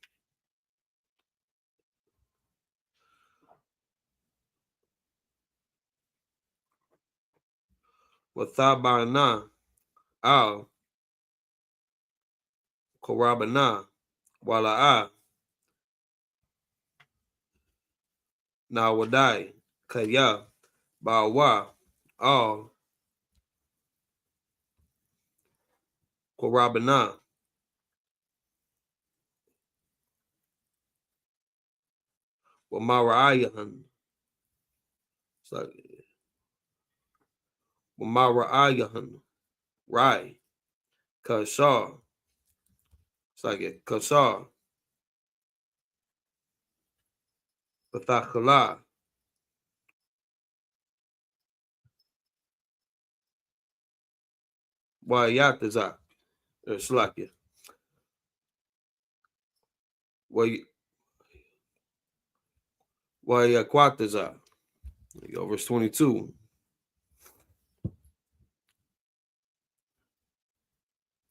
Wathabana, al, korabana, wala'ah, nawadai, kaya, bawa, al, korabana, wamara'ayahan. It's like wamara'ayahan, rai, kashar. It's like it, kashar, pathakala, wayatazak. It's like it. Wayakwatazak. There you go, verse 22.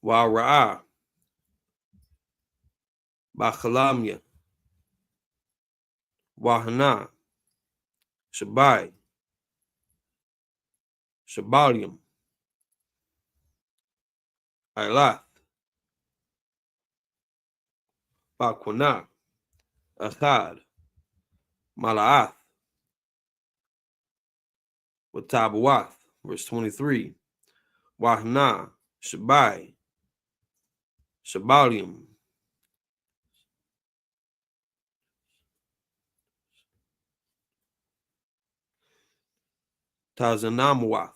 Wara'ah, bachalamya, wahana, shabai, shabalium, ailath, bakwana, achad, mala'ath, watabawath, verse 23. Wahana, shabai, shabalium, tazanamuath,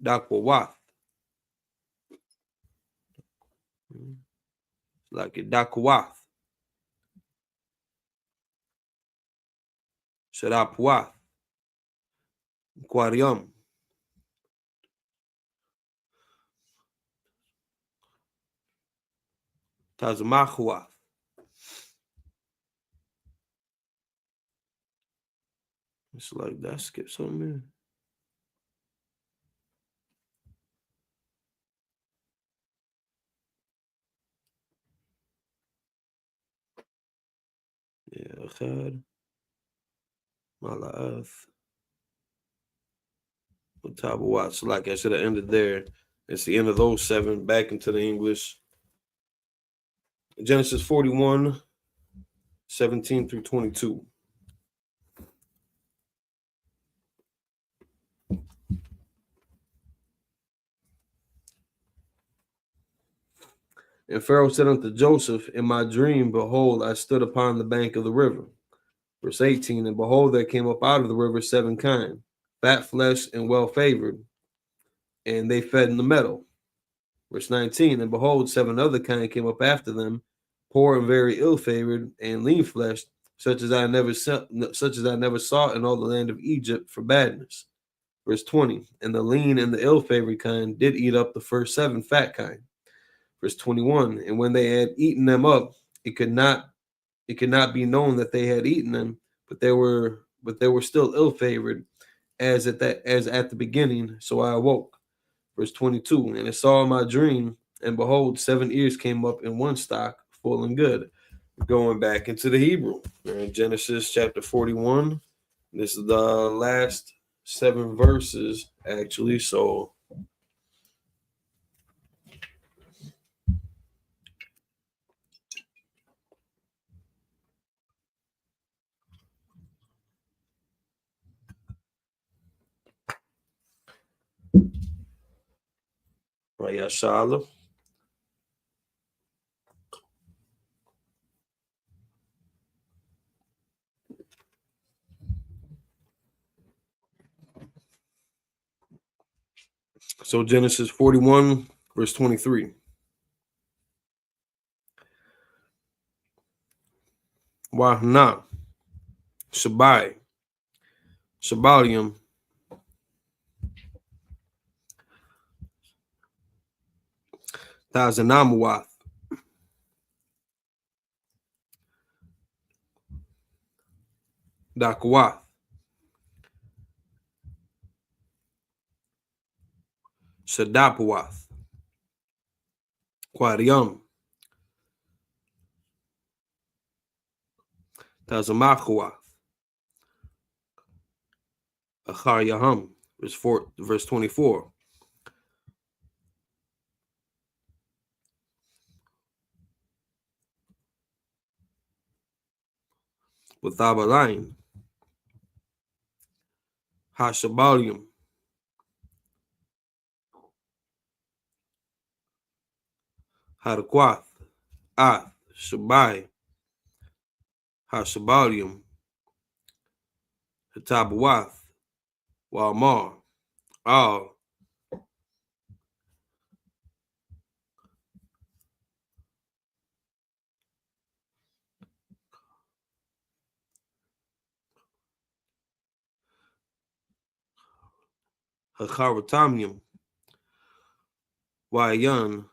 dakwawath, like a Dakuath, Shadapuath, Quarium, Tazamahuath, it's like that. Skip something in. Yeah, Chad, Malaath, Tabawath. So like I should have ended there. It's the end of those 7. Back into the English. Genesis 41, 17 through 22. And Pharaoh said unto Joseph, in my dream, behold, I stood upon the bank of the river. Verse 18, and behold, there came up out of the river 7 kine, fat flesh and well favored, and they fed in the meadow. Verse 19, and behold, 7 other kine came up after them, poor and very ill favored, and lean fleshed, such as I never saw in all the land of Egypt for badness. Verse 20, and the lean and the ill favored kind did eat up the first 7 fat kine. Verse 21, and when they had eaten them up, it could not be known that they had eaten them, but they were still ill favored as at the beginning. So I awoke. Verse 22, and I saw in my dream, and behold, 7 ears came up in one stock, full and good. Going back into the Hebrew, in Genesis chapter 41. This is the last 7 verses, actually. So Yashala. So Genesis 41, verse 23. Wahna, Shabai, Shabalium, Tazanamuath, Dakwath, Shadapuath, Quadium, Tazamachuath, Achar Yaham, verse 24. With Abalaim, Hashabalium, Hadakwath, Ath, Shabai, Hashabalium, Hatabawath, Walmar, Al, Hacharatamium, Wayan,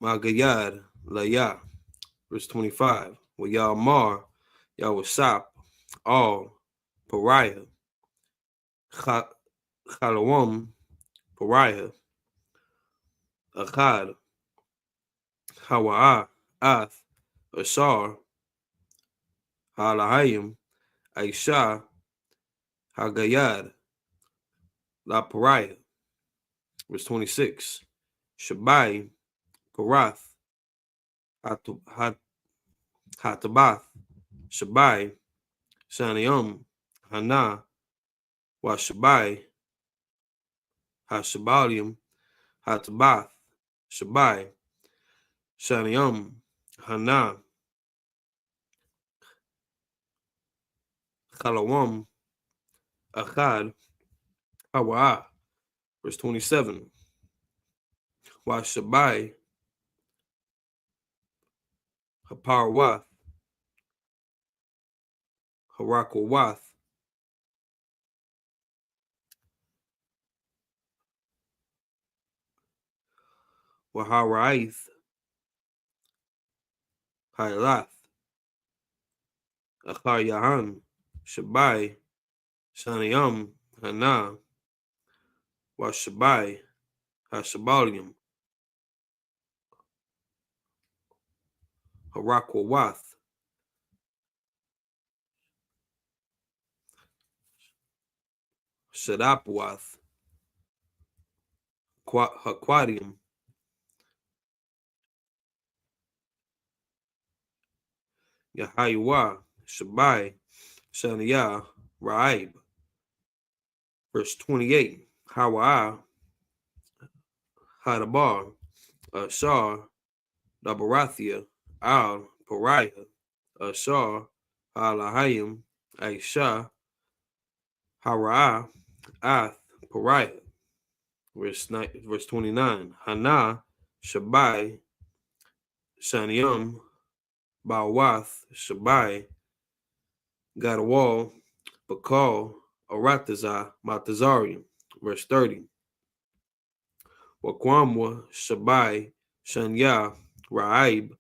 Magayad, Layah, verse 25. Wayalmar, Yawasap, Al, Pariah, Chalawam, Pariah, Achad, Hawa'ah, Ath, Ashar, Halahayim, Aisha, Hagayad, La Pariah, verse 26. Shabai, Parath, Hatabath, Shabai, Shanium, Hana, Washabai, Hashabalium, Hatabath, Shabai, Shanium, Hana, Kalawam, Achad, Hawa'ah, verse 27. Washabai, Haparwath, Harakowath, Waharaith, Hailath, Acharyahan, Shabai, Shaniam, Hana, Washabai, Hashabalium, Harakwawath, Shadapwath, Haquadium, Yahayuah, Shabai, Shaniah, Raib. Verse 28, Hawa'ah, Hadabar, Ashar, Dabarathia, Al, Pariah, Ashar, Alahayim, Aisha, Hara'ah, Ath, Pariah. Verse 29, Hana, Shabai, Shaniam, Bawath, Shabai, Gadawal, Bakal, Aratazah, Matazarium. Verse 30, Wakwamwa, Shabai, Shanya, Raib,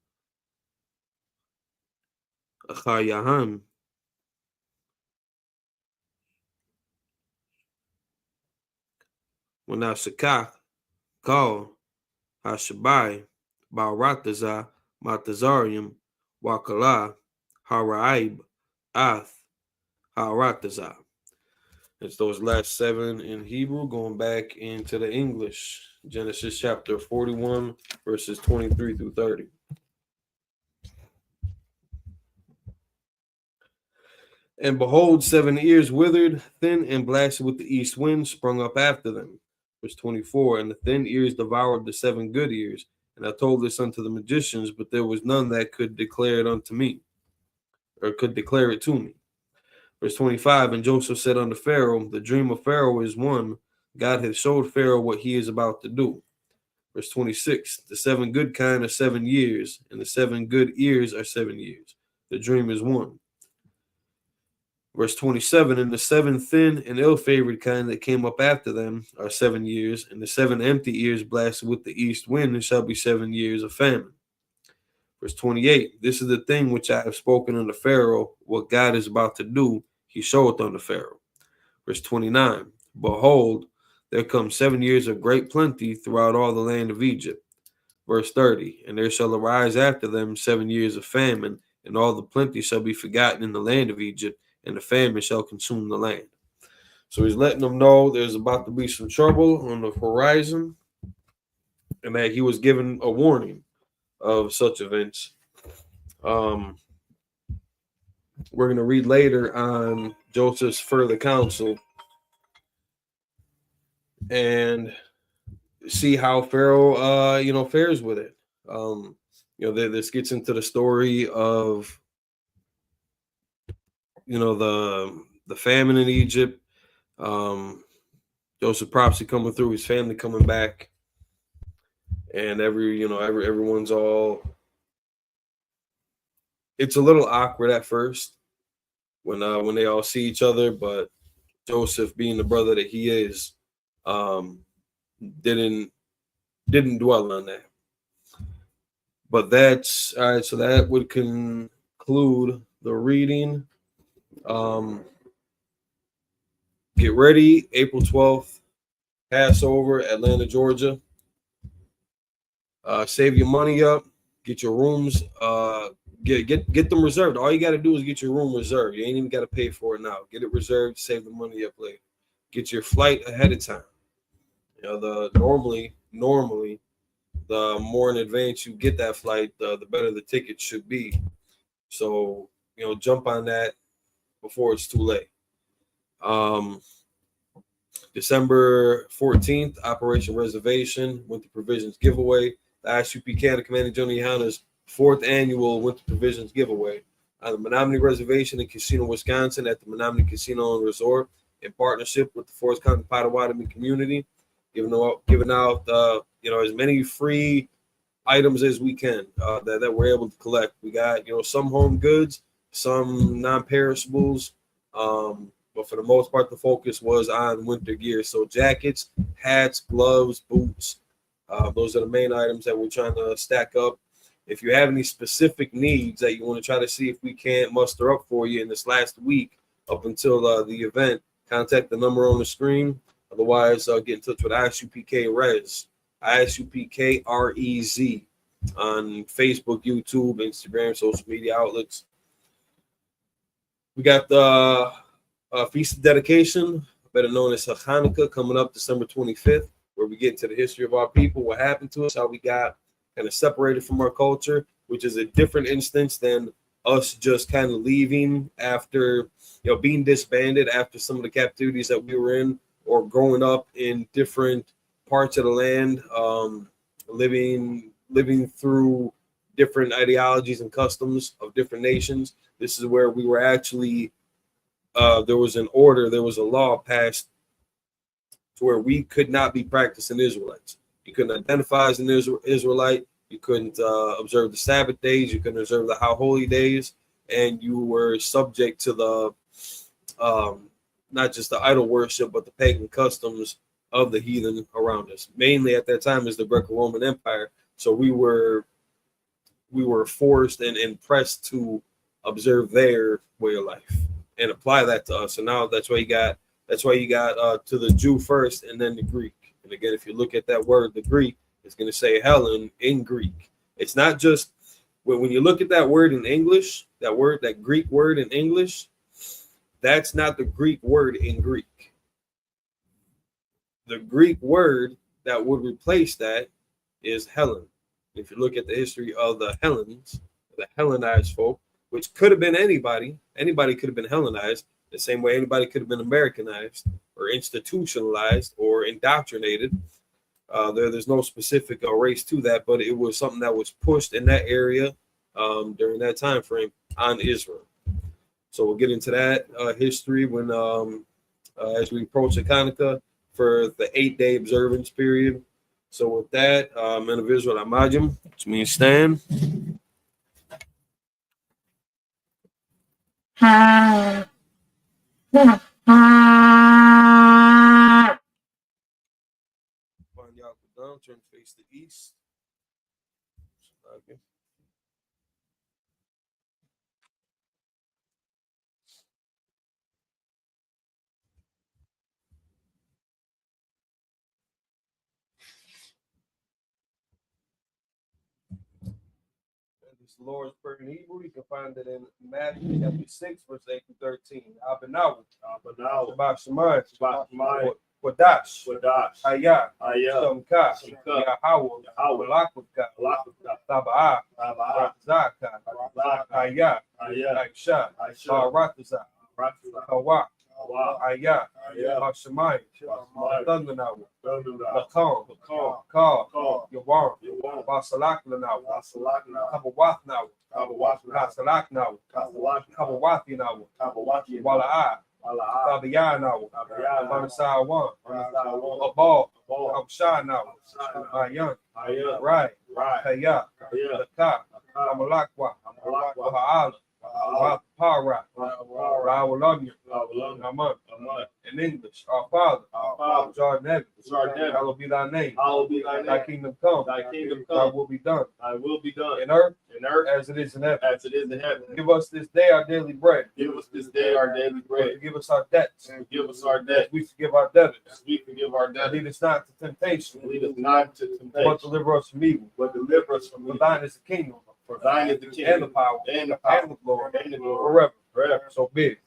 Achayahan, Wanashakah, Kal, Hashabai, Baratazah, Matazarium, Wakala, Haraib, Ath, Haratazah. It's those last 7 in Hebrew going back into the English. Genesis chapter 41, verses 23 through 30. And behold, 7 ears withered, thin and blasted with the east wind, sprung up after them. Verse 24, and the thin ears devoured the 7 good ears. And I told this unto the magicians, but there was none that could declare it unto me, or could declare it to me. Verse 25, and Joseph said unto Pharaoh, the dream of Pharaoh is one. God hath showed Pharaoh what he is about to do. Verse 26, the 7 good kind are 7 years, and the 7 good ears are 7 years. The dream is one. Verse 27, and the 7 thin and ill-favored kind that came up after them are 7 years, and the 7 empty ears blasted with the east wind, and shall be 7 years of famine. Verse 28, this is the thing which I have spoken unto Pharaoh, what God is about to do, he showeth unto Pharaoh. Verse 29, behold, there come 7 years of great plenty throughout all the land of Egypt. Verse 30, and there shall arise after them 7 years of famine, and all the plenty shall be forgotten in the land of Egypt, and the famine shall consume the land. So he's letting them know there's about to be some trouble on the horizon, and that he was given a warning of such events. We're going to read later on Joseph's further counsel and see how Pharaoh, fares with it. This gets into the story of, the famine in Egypt. Joseph prophecy coming through, his family coming back, and everyone's all. It's a little awkward at first when they all see each other, but Joseph, being the brother that he is, didn't dwell on that. But that's all right. So that would conclude the reading. Get ready, April 12th, Passover, Atlanta, Georgia. Save your money up, get your rooms, get them reserved. All you got to do is get your room reserved. You ain't even got to pay for it now. Get it reserved, save the money up later. Get your flight ahead of time. Normally, the more in advance you get that flight, the better the ticket should be. So, jump on that before it's too late. December 14th, Operation Reservation, Winter Provisions Giveaway. The ISUPK, the Commanding General Yohana's 4th annual Winter Provisions Giveaway on the Menominee Reservation in Casino, Wisconsin, at the Menominee Casino and Resort, in partnership with the Forest County Potawatomi community, giving out as many free items as we can that we're able to collect. We got, some home goods, some non-perishables, but for the most part, the focus was on winter gear. So jackets, hats, gloves, boots. Those are the main items that we're trying to stack up. If you have any specific needs that you want to try to see if we can't muster up for you in this last week up until the event, contact the number on the screen. Otherwise, get in touch with ISUPK Rez, ISUPK REZ on Facebook, YouTube, Instagram, social media outlets. We got the Feast of Dedication, better known as Hanukkah, coming up December 25th, where we get into the history of our people, what happened to us, how we got kind of separated from our culture, which is a different instance than us just kind of leaving after, being disbanded after some of the captivities that we were in, or growing up in different parts of the land, living through different ideologies and customs of different nations. This is where we were actually, there was an order, there was a law passed to where we could not be practicing Israelites. You couldn't identify as an Israelite. You couldn't observe the Sabbath days. You couldn't observe the holy days. And you were subject to the, not just the idol worship, but the pagan customs of the heathen around us. Mainly at that time is the Greco-Roman Empire. So we were forced and pressed to observe their way of life and apply that to us. And now that's why you got to the Jew first and then the Greek. And again, if you look at that word, the Greek, it's going to say Helen in Greek. It's not just when you look at that word in English, that Greek word in English, that's not the Greek word in Greek. The Greek word that would replace that is Helen. If you look at the history of the Hellenes, the Hellenized folk, which could have been anybody could have been Hellenized, the same way anybody could have been Americanized or institutionalized or indoctrinated. There's no specific race to that, but it was something that was pushed in that area during that time frame on Israel. So we'll get into that history when as we approach Hanukkah for the 8-day observance period. So with that, men of Israel, Amajim, which means stand. Down, turn face the east. Okay. This Lord's Prayer in Hebrew, you can find it in Matthew chapter 6, verse 8 to 13. Abanaw, Shabbat Shemayim, Kodash, Hayah, Shamka, Yahawah, Malakwaka, Sabbath, Ratzaka, Hayah, Aisha, Baratazah, Kawak, Hayah, Hashemayim, Thundanawa, Lakom, Kal, Yawarim, Basalak Lanawa, Kabawath Nawa, Kasalak Nawa, Kabawathi Nawa, Wala'a, Tabiya Nawa, Banasawan, Abal, Abshah Nawa, Mayan, Rai, Kaya, Laka, Amalakwa, Waha'ala, Para, Rawalanya, Aman. In English, our Father, Jordan, hallowed be thy name. Thy kingdom come. Thy will be done. In earth, as it is in heaven. Give us this day our daily bread. Forgive us our debts. We forgive our debtors. Lead us not to temptation. But deliver us from evil. For thine is the kingdom. For thine is the kingdom, and the power, and the glory, forever. So big.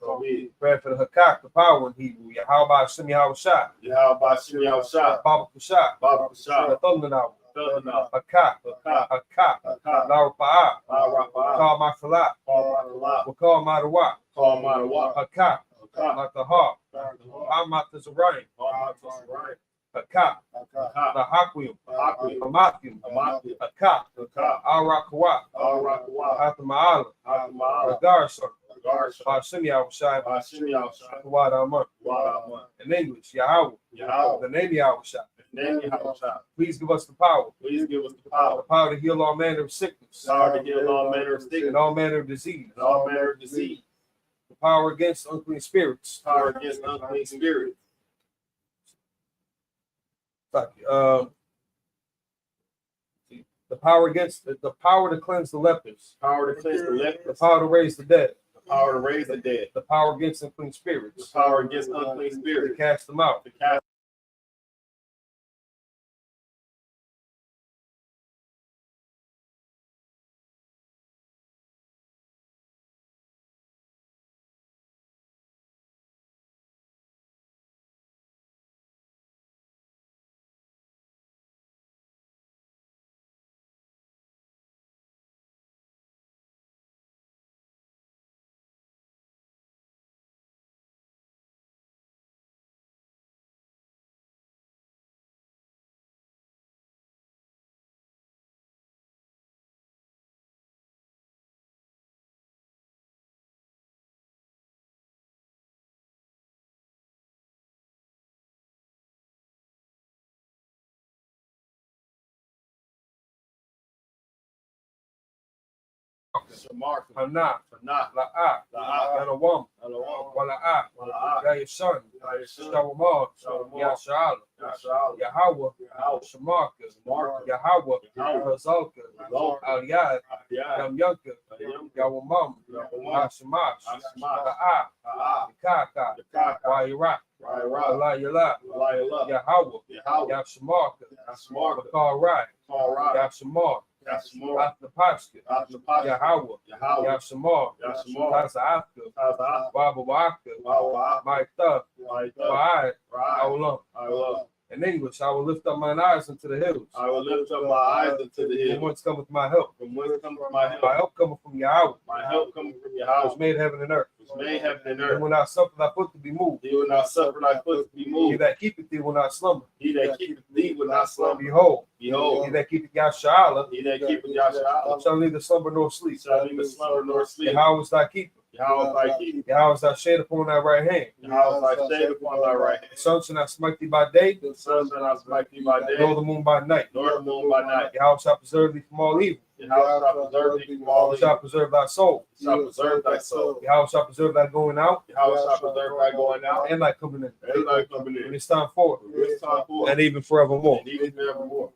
Pray for the Hakak, the power in Hebrew. Yahweh Shem Yahweh Shah. Baba Kushah. Thundanaw. Hakak. Lara Pa'ah. Kal Masalah. Wakal Madawa. Hakak. Matahar. Amatazarayim. Hakak, the Hakwim, Hamakim, Hakak, Arakwa, Hatama'ala, Garson, Hashem Yahushai, Wad Aman. In English, Yahweh, the name Yahushai, name Yahushua. Please give us the power. Please give us the The power. power to heal all manner of sickness. Power to heal all manner of sickness And all manner of disease. and all manner of disease. The power against unclean spirits. Power against unclean spirits. The power against the power to cleanse the lepers. Power to cleanse the The lepers. power to raise the dead. The power to raise the dead. The power against unclean The spirits. power against unclean To spirits. cast them out. To cast Shamar. Hana. Not. La'a. La'a. Yanawam. Alawam. Wala'a. Wala'a. Yayashan. Shawamar. Shalom. Yasha'ala. Yasha'al. Yahweh. Yahweh. Shamarka. Shamarka. Yahweh. Yahweh. Hazalka. Hazalka. Aliyah. Yah. Yamyanka. Yam. Yawamam. Yawamam. Hashamash. Hashamash. La'a. Ta'a. Yakaka. Yakaka. Wayira. Ra'ira. Alayala. Alayala. Yahweh. Yahweh. Yashamarka. Yashmarka. Bakar Rai. Ta'a. Yashamar. Yashmar. Atapashka. Atapashka. Yahweh. Yahweh. Yashamar. Yashmar. Taza'aka. Ta'a. Wabawaka. Wawa. Maitha. Waita. Wa'ai. Right. Aulam. I will. In English, I will lift up mine eyes unto the hills. I will lift up my eyes unto the From hills. whence cometh my help? From whence cometh my My help? help cometh from Yahweh, My help coming from which Yahweh, made heaven and earth. which made heaven and And earth. when I suffer thy foot to be moved, He will not suffer thy foot to be he moved. that keepeth thee will not slumber. He that keepeth thee will not slumber. Behold, he Behold, that keepeth Yahsha'ala he that keepeth Yahshua shall neither slumber nor sleep. shall neither slumber nor sleep. Yahweh is thy keeper. Yahweh thy keeper. Yahweh is thy shade upon thy right hand. Yahweh thy shade upon thy right The hand. sun shall not smite thee by day, The sun shall not smite thee by nor day, the moon by night. nor the moon by night. Yahweh shall preserve thee from all evil. Yahweh shall preserve thee from all Yahweh shall evil. preserve thy soul. He shall preserve thy soul. Yahweh shall preserve thy going out Yahweh shall preserve thy going out and thy coming in. and thy coming And in. it's time forth, This time forth, and even forevermore. and even forevermore.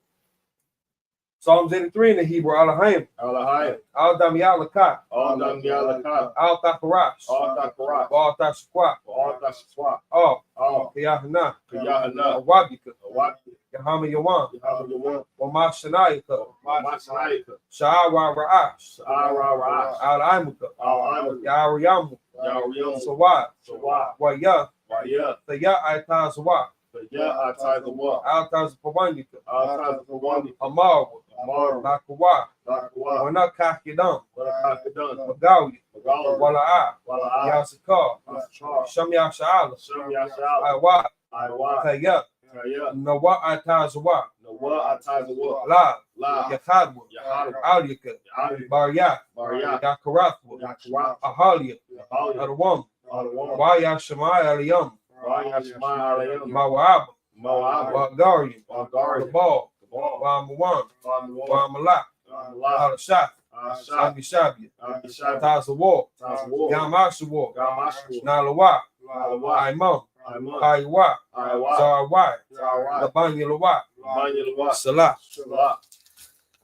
Psalms 83 in the Hebrew, Alahayim, Alahai, Al Dam Yalakah, all dam yalakah, Al Takarash, all takarat, Al Tashqua, all tashwa, Al all Kiyahana, kayahana, Awabika, awat, Yahama Yawan, yahamu, Wamashanayaka, masnaika, Sha'awa Ra'ash, ara ra, Al Imuka, al Yariyamu, yawiyam, Sawad, sawa, Waya, waya, Thaya Aitazawa, ya atai the wa, Al Tazapawanyika, atai the one, Amawa, amar, Nakawa, nakwa, Wanakakidam, what I have done, Magawi, Magawa, Wala'a, wala I, Yasakar, Yashar, Shamya Sha'ala, Sham Yashal, Iwa, I wa, Thaya, Kaya, Nawa Aitazawa, Nawa atai the wa, La, La, Yakadwa, Yahad, Aliyaka, Yahad, Barya, Maria, Yakarathwa, Yakwa, Ahalia, Yahal, Adawam, Alawam, Waya Shemai Aliyam, Raya Shema Alayam, Mawab, Moab, Wagarian, Wagari, Gabal, Gabal, Wamawan, Wamwa, Wamalak, Wamla, Alashaf, Ashab, Abishabia, Abishab, Tazawar, Tazwar, Yamashawa, Gamashku, Nalawa, Malawa, Imam, Aiman, Kaiwa, Aiwa, Zawai, Zawai, Labanyalawa, Banyalwa, Salah, Salah,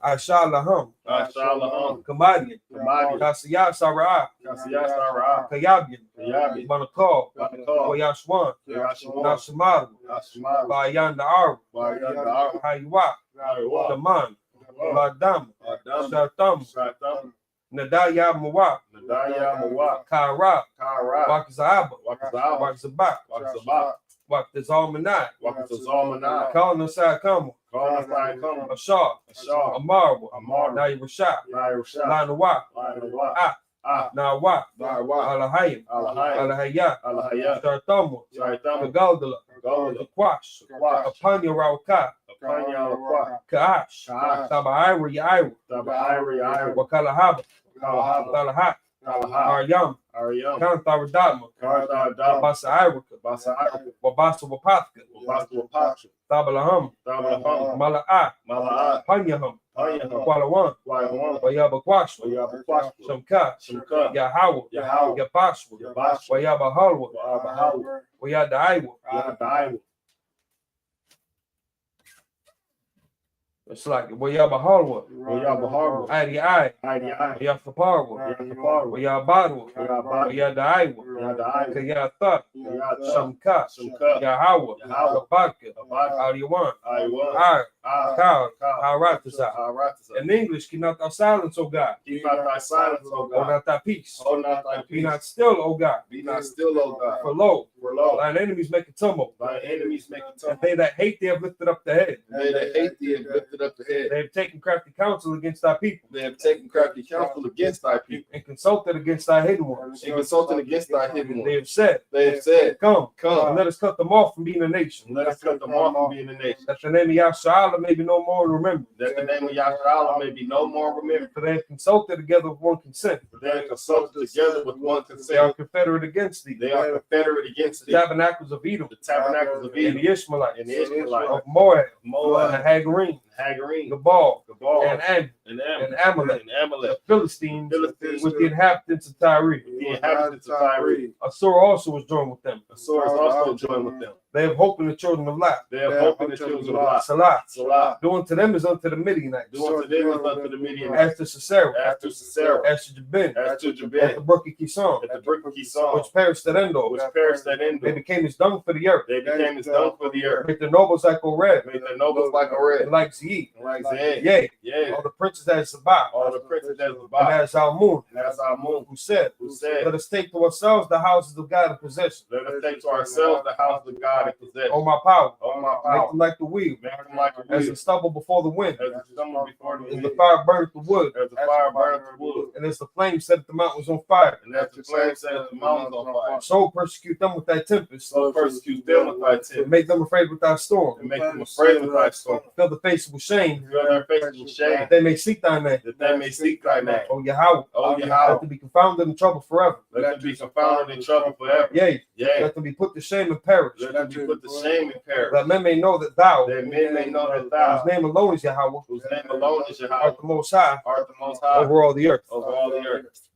Ashalaham, Ashalaham, Kamadian, Kamadi, Kasiyah Sarah, Kasiyasara, Kayabian, Kayabi, Manakal, Banakal, Wayashwan, Yashwan, Nashamaru, Nashmar, Bayan Da'ar, Bayandar, Kaiwa, Kaiwa, Daman, Ladam, Adam, Shatam, Shatam, Nadaya Mawa, Nadaya, Mawa, Kara, Kara, Wakazaba, Wakazal, Wakazabak, Wakazabak, Wakazalmanai, Wakazalmanai, Kalnasai Kamu, Kalnasai Kam, Ashar, Ashar, Amarwa, Amar, Nairashah, Nairusha, Lanawa, Lanawa, Ah, Nawa, Nawa, Alahayim, Alahai, Alahaya, Alahaya, Shartamu, Shaitam, Kagaldala, Gola, Kwash, Kwash, Apanya Rauka, Apanya Lakwa, Kaash, Kaash, Tabaira Yaira, Tabairi, Ira, Wakalahaba, Kalahaba, Talahat, Kalahai, Aryam, Aryam, Kantharadama, Kardar, Wabasa Irika, Basa Irika, Wabasa Wapathka, Wabastu Wapacha, Tabalaham, Tabalaham, Mala'a, Mala'a, Panyaham, Panyaham, Qualawan, Waiwan, Wayabaquashwa, Wayabaquashwa, Shamka, Shimka, Yahawa, Yahweh, Yapashwa, Yabashwa, Wayabahalwa, Wabahawa, Wayadaiwa. Yadaiwa, It's like Wayabahalwa, Wayabaharwa, Adi Ai, Adi, Wayafaparwa, Yapaparwa, Wayabadwa, Wayabadi, Wayadaiwa, Yadaiwa, Kayatha, Yadaiwa, Shamka, Shimka, Yahawa, Yahweh, Kabaka, Abaka, Aliwan, Aiwan, Ar, Kal, Kal, Haratazah. Haratazah. In English, keep not thy silence, O God. Keep not thy silence, O Hold God. not thy peace. Hold not thy Be peace. not still, O God. Be not still, O God. For lo, For lo, thine enemies make a tumult. thy enemies make a And tumult. they that hate thee have lifted up the head. They that hate thee have lifted up the head. They have taken crafty counsel against thy people, They have taken crafty counsel against thy people, and consulted against thy hidden ones. and consulted against thy hidden They ones. have said, They have said, Come, Come, and let us cut them off from being a nation, and let us cut them off from being a nation, that the name of Yahshua may be no more remembered. that the name of Yahshua may be no more remembered. For they have consulted together with one consent. For they have consulted together with one They are consent. confederate against thee. They are confederate against The thee. tabernacles of Edom, The tabernacles of and Edom, the Ishmaelites, and the Ishmaelites, of Moab, and the Moab, Hagarine, Hagarine, Gabal, Gabal, and Am, and and Amalek, Amalek, and Amalek, the Philistines, Philistines, with the inhabitants of Tyre. the inhabitants of Tyre. Assur also was joined with them. Assur is also joined with them. They have hope in the children of Lot. They have hope in the children of Lot. Salah. Salah. Do unto them as unto the Midianites. Do unto them as unto the Midianites. As to Sisera. As to Sisera. As to Jabin. As to At the Jabin. brook of Kison. At the brook of Kison. Which perished at Endor. Which perished at They Endor. became as dung for the earth. They became as dung for the earth. Make their nobles like Oreb. Made their nobles like a And red. like Zeid. And like Zed. Yea. Yeah. All the princes as Sabbath. All the princes as the And body. as Almun. And as our moon. Who said, Who said, let us take to ourselves the houses of God in possession. let us take to ourselves the house of God and possess. O my power. Oh my Make power. them like the wheel. Make them like a As wheel. the stubble before the wind. As the summer before the As wind. the fire burneth the wood. As the fire burns the wood. And as the flame set the mountains on fire. And as the flame set the mountains on fire. So persecute them with thy tempest. So persecute them with thy And tent. make them afraid with thy storm. And make them afraid with thy storm. Fill the faces with shame. Fill their faces with shame. That they may seek thy name. That they may seek thy name. O Yahweh. Oh Let Yahweh. them be confounded in trouble forever. Let them be confounded in trouble forever. Yea. Yea. Let them be put to shame and perish. Let them be put to shame and perish. That men may know that thou, That men may know that whose thou, name alone is Yahweh, whose name alone is art Yahweh, the most high art the most high over all the earth. over all the earth.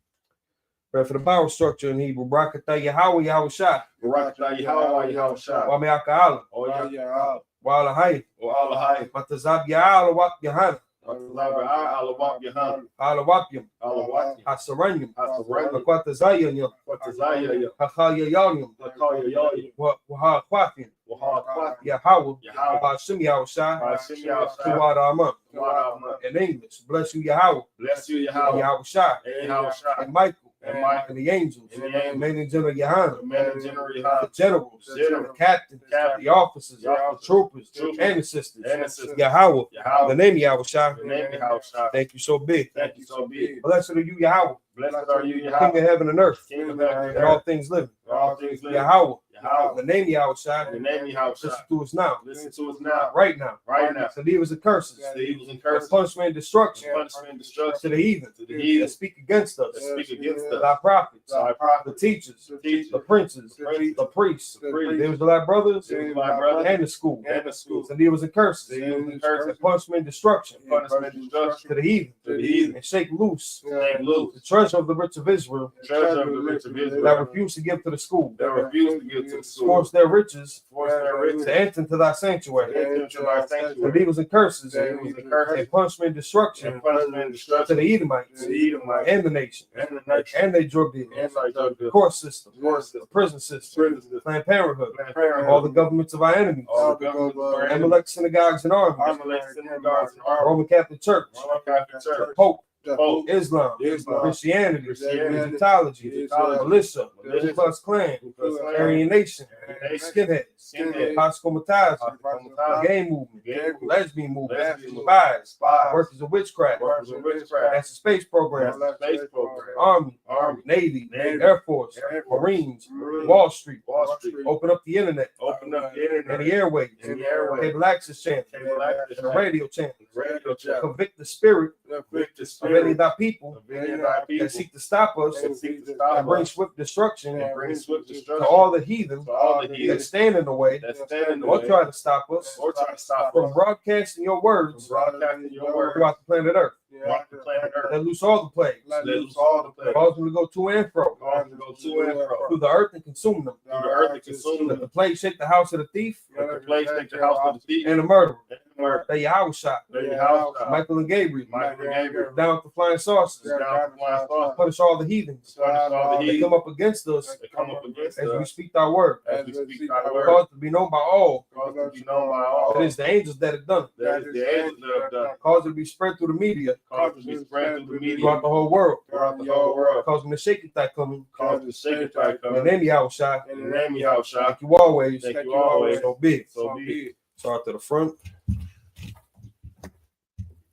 Pray for the Bible structure in Hebrew. Barakatah Yahweh Yahweh Shah. Barak Yahweh Yahweh Shah. Wamiaka Allah. Oh Yahweh. Wala Hay. Oh Allah. Matazab Ya'ala Wap Yahana. Alawak Yahan. Ala Wapyam. Alawak. Hasaranyam. Hasaranyam. Akwatazayanyam. Watazaya. Hachayayanyam. Lakaya Yoy. Wahakwatyan. Wahak. Yahweh. Yahweh. Bashim Yahweh Shah. Hashim Yahweh. Tuwadama. Tuwadama. In English. Bless you, Yahweh. Bless you, Yahweh. Yahweh Shah. Yahweh Shah. And Michael. And Michael. And the angels. And the angels. Men in General Yahana. Man and General The Yahan. generals. General. The captains. Captain. The officers. The officers. The troopers. Troopers. And the sisters. And the sisters. Yahweh. The Yahweh. name Yahweh Shah. The name Yahweh Shah. Thank you so big. Thank you so big. Blessed are you, Yahweh, Blessed are you, King Yahweh. of heaven and earth, King of heaven and and all earth. things living. All things living. Yahweh, Yahweh. the name Yahweh Shah. The name Yahweh Shah. Listen to us now, Listen to us now. right now. Right now. To the evils and curses, The evils and the curses. punishment and destruction, Punishment and to destruction. the heathen To the that heathen. speak against us, That speak against us. thy prophets, Thy the prophets. teachers, The teachers. the princes, priests, the priests, the priests, the Israelite brothers, the Israelite brothers, and the school, and the schools. to the evils and curses, The evils and the curses. punishment and destruction, Punishment and destruction. to the heathen, To the heathen. and shake loose Take loose. the treasure of the rich of Israel Treasure of the rich of that Israel. refuse to give to the school. That refuse to give to the school. Force their riches Force their riches. to enter into thy sanctuary. Enter into our The sanctuary. evils and curses, The evils and curses. and punishment and destruction And punishment and to destruction. the Edomites To the Edomites. and the nation And the nation. and their drug dealers, And like drug the dealers. court system, Court the system. prison system, Prison system. Planned Parenthood, Planned Parenthood. all the governments of our enemies, All the governments of our enemies. Amalek synagogues and armies, Amalek synagogues and armies. Roman Catholic Church, Roman Catholic Church. Pope, Pope. Islam, Islam. Christianity, Christianity, Egyptology, Egyptology, militia, militia, Ku Klux Klan, Ku Klux Klan, Aryan Nation, Aryan skinheads, Skinhead. Pascomatazi, Pascomatazi, gay movement, Gay movement, lesbian movement, lesbian movement, spies, spies, workers of witchcraft, workers of witchcraft, that's the space program, that's the space program, Army, Army, Navy, Navy, Air Force, Air Force, Marines, Marines, Wall Street, Wall Street, open up the internet open up the and internet, the airways, and the airways, cable access channels, cable access and the radio channels, radio chatter, convict the spirit convict the of spirit any of thy people of any of thy people that seek to stop us that seek to and stop bring us swift destruction and bring swift to destruction all the heathen to all the that heathen stand in the way that stand in the or way try to stop us or try to stop from us broadcasting your from words broadcasting your word throughout the planet Earth. throughout the planet Earth. That loose all the plagues, Let loose all the plagues, cause them to go to and fro cause them to go to and fro through the earth and consume them. through the earth and consume Let them. the plague shake the house of the thief Let the plagues take the house of the thief and the murderer. and the murder. That Yahweh shot Let your house shot. Michael and Gabriel Michael and Gabriel down with the flying saucers. down to flying saucers. Punish all the heathens Punish all the that heathen come up against us that come up against as we us speak thy word. as we speak thy word. Cause it to be known by all Cause it to be known by all that it is the angels that have done it. that is the angels that have done. Cause it to be spread through the media Cause it to be spread through the media throughout the whole world. throughout the whole world. Cause them to shake it that coming. Cause the shaking thy In the coming. name of Yahweh shot. In the name of Yahweh shot. Thank you always. Thank you always. So be it. So be it. Start to the front.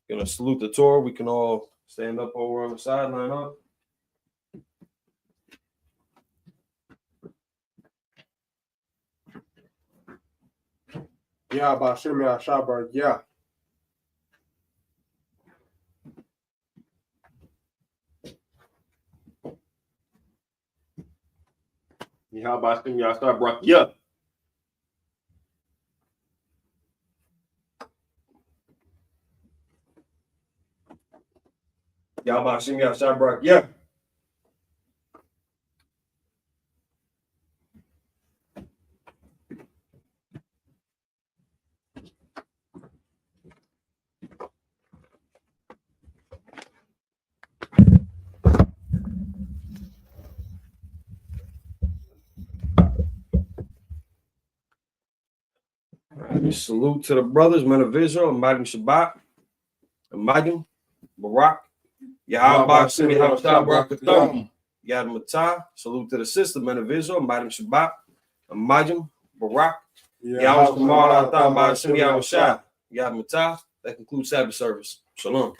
Gonna salute the Torah. We can all stand up over on the sideline up. Yeah, Bashim Yashabar, yeah. Yahweh Shem Yahshua Barak Yah. Yahweh Hashem Yahshua Barak. Yeah. Salute to the brothers, men of Israel, Amadim Shabbat, Amadim, Barak, Yahweh Hashem Yahshua Barak Atam, Yad Matah. Salute to the sister, men of Israel, Amadim Shabbat, Amadim, Barak, Yahweh Kamal Atam, Hashem Yahweh Shah, Yad Matah. That concludes Sabbath service. Shalom.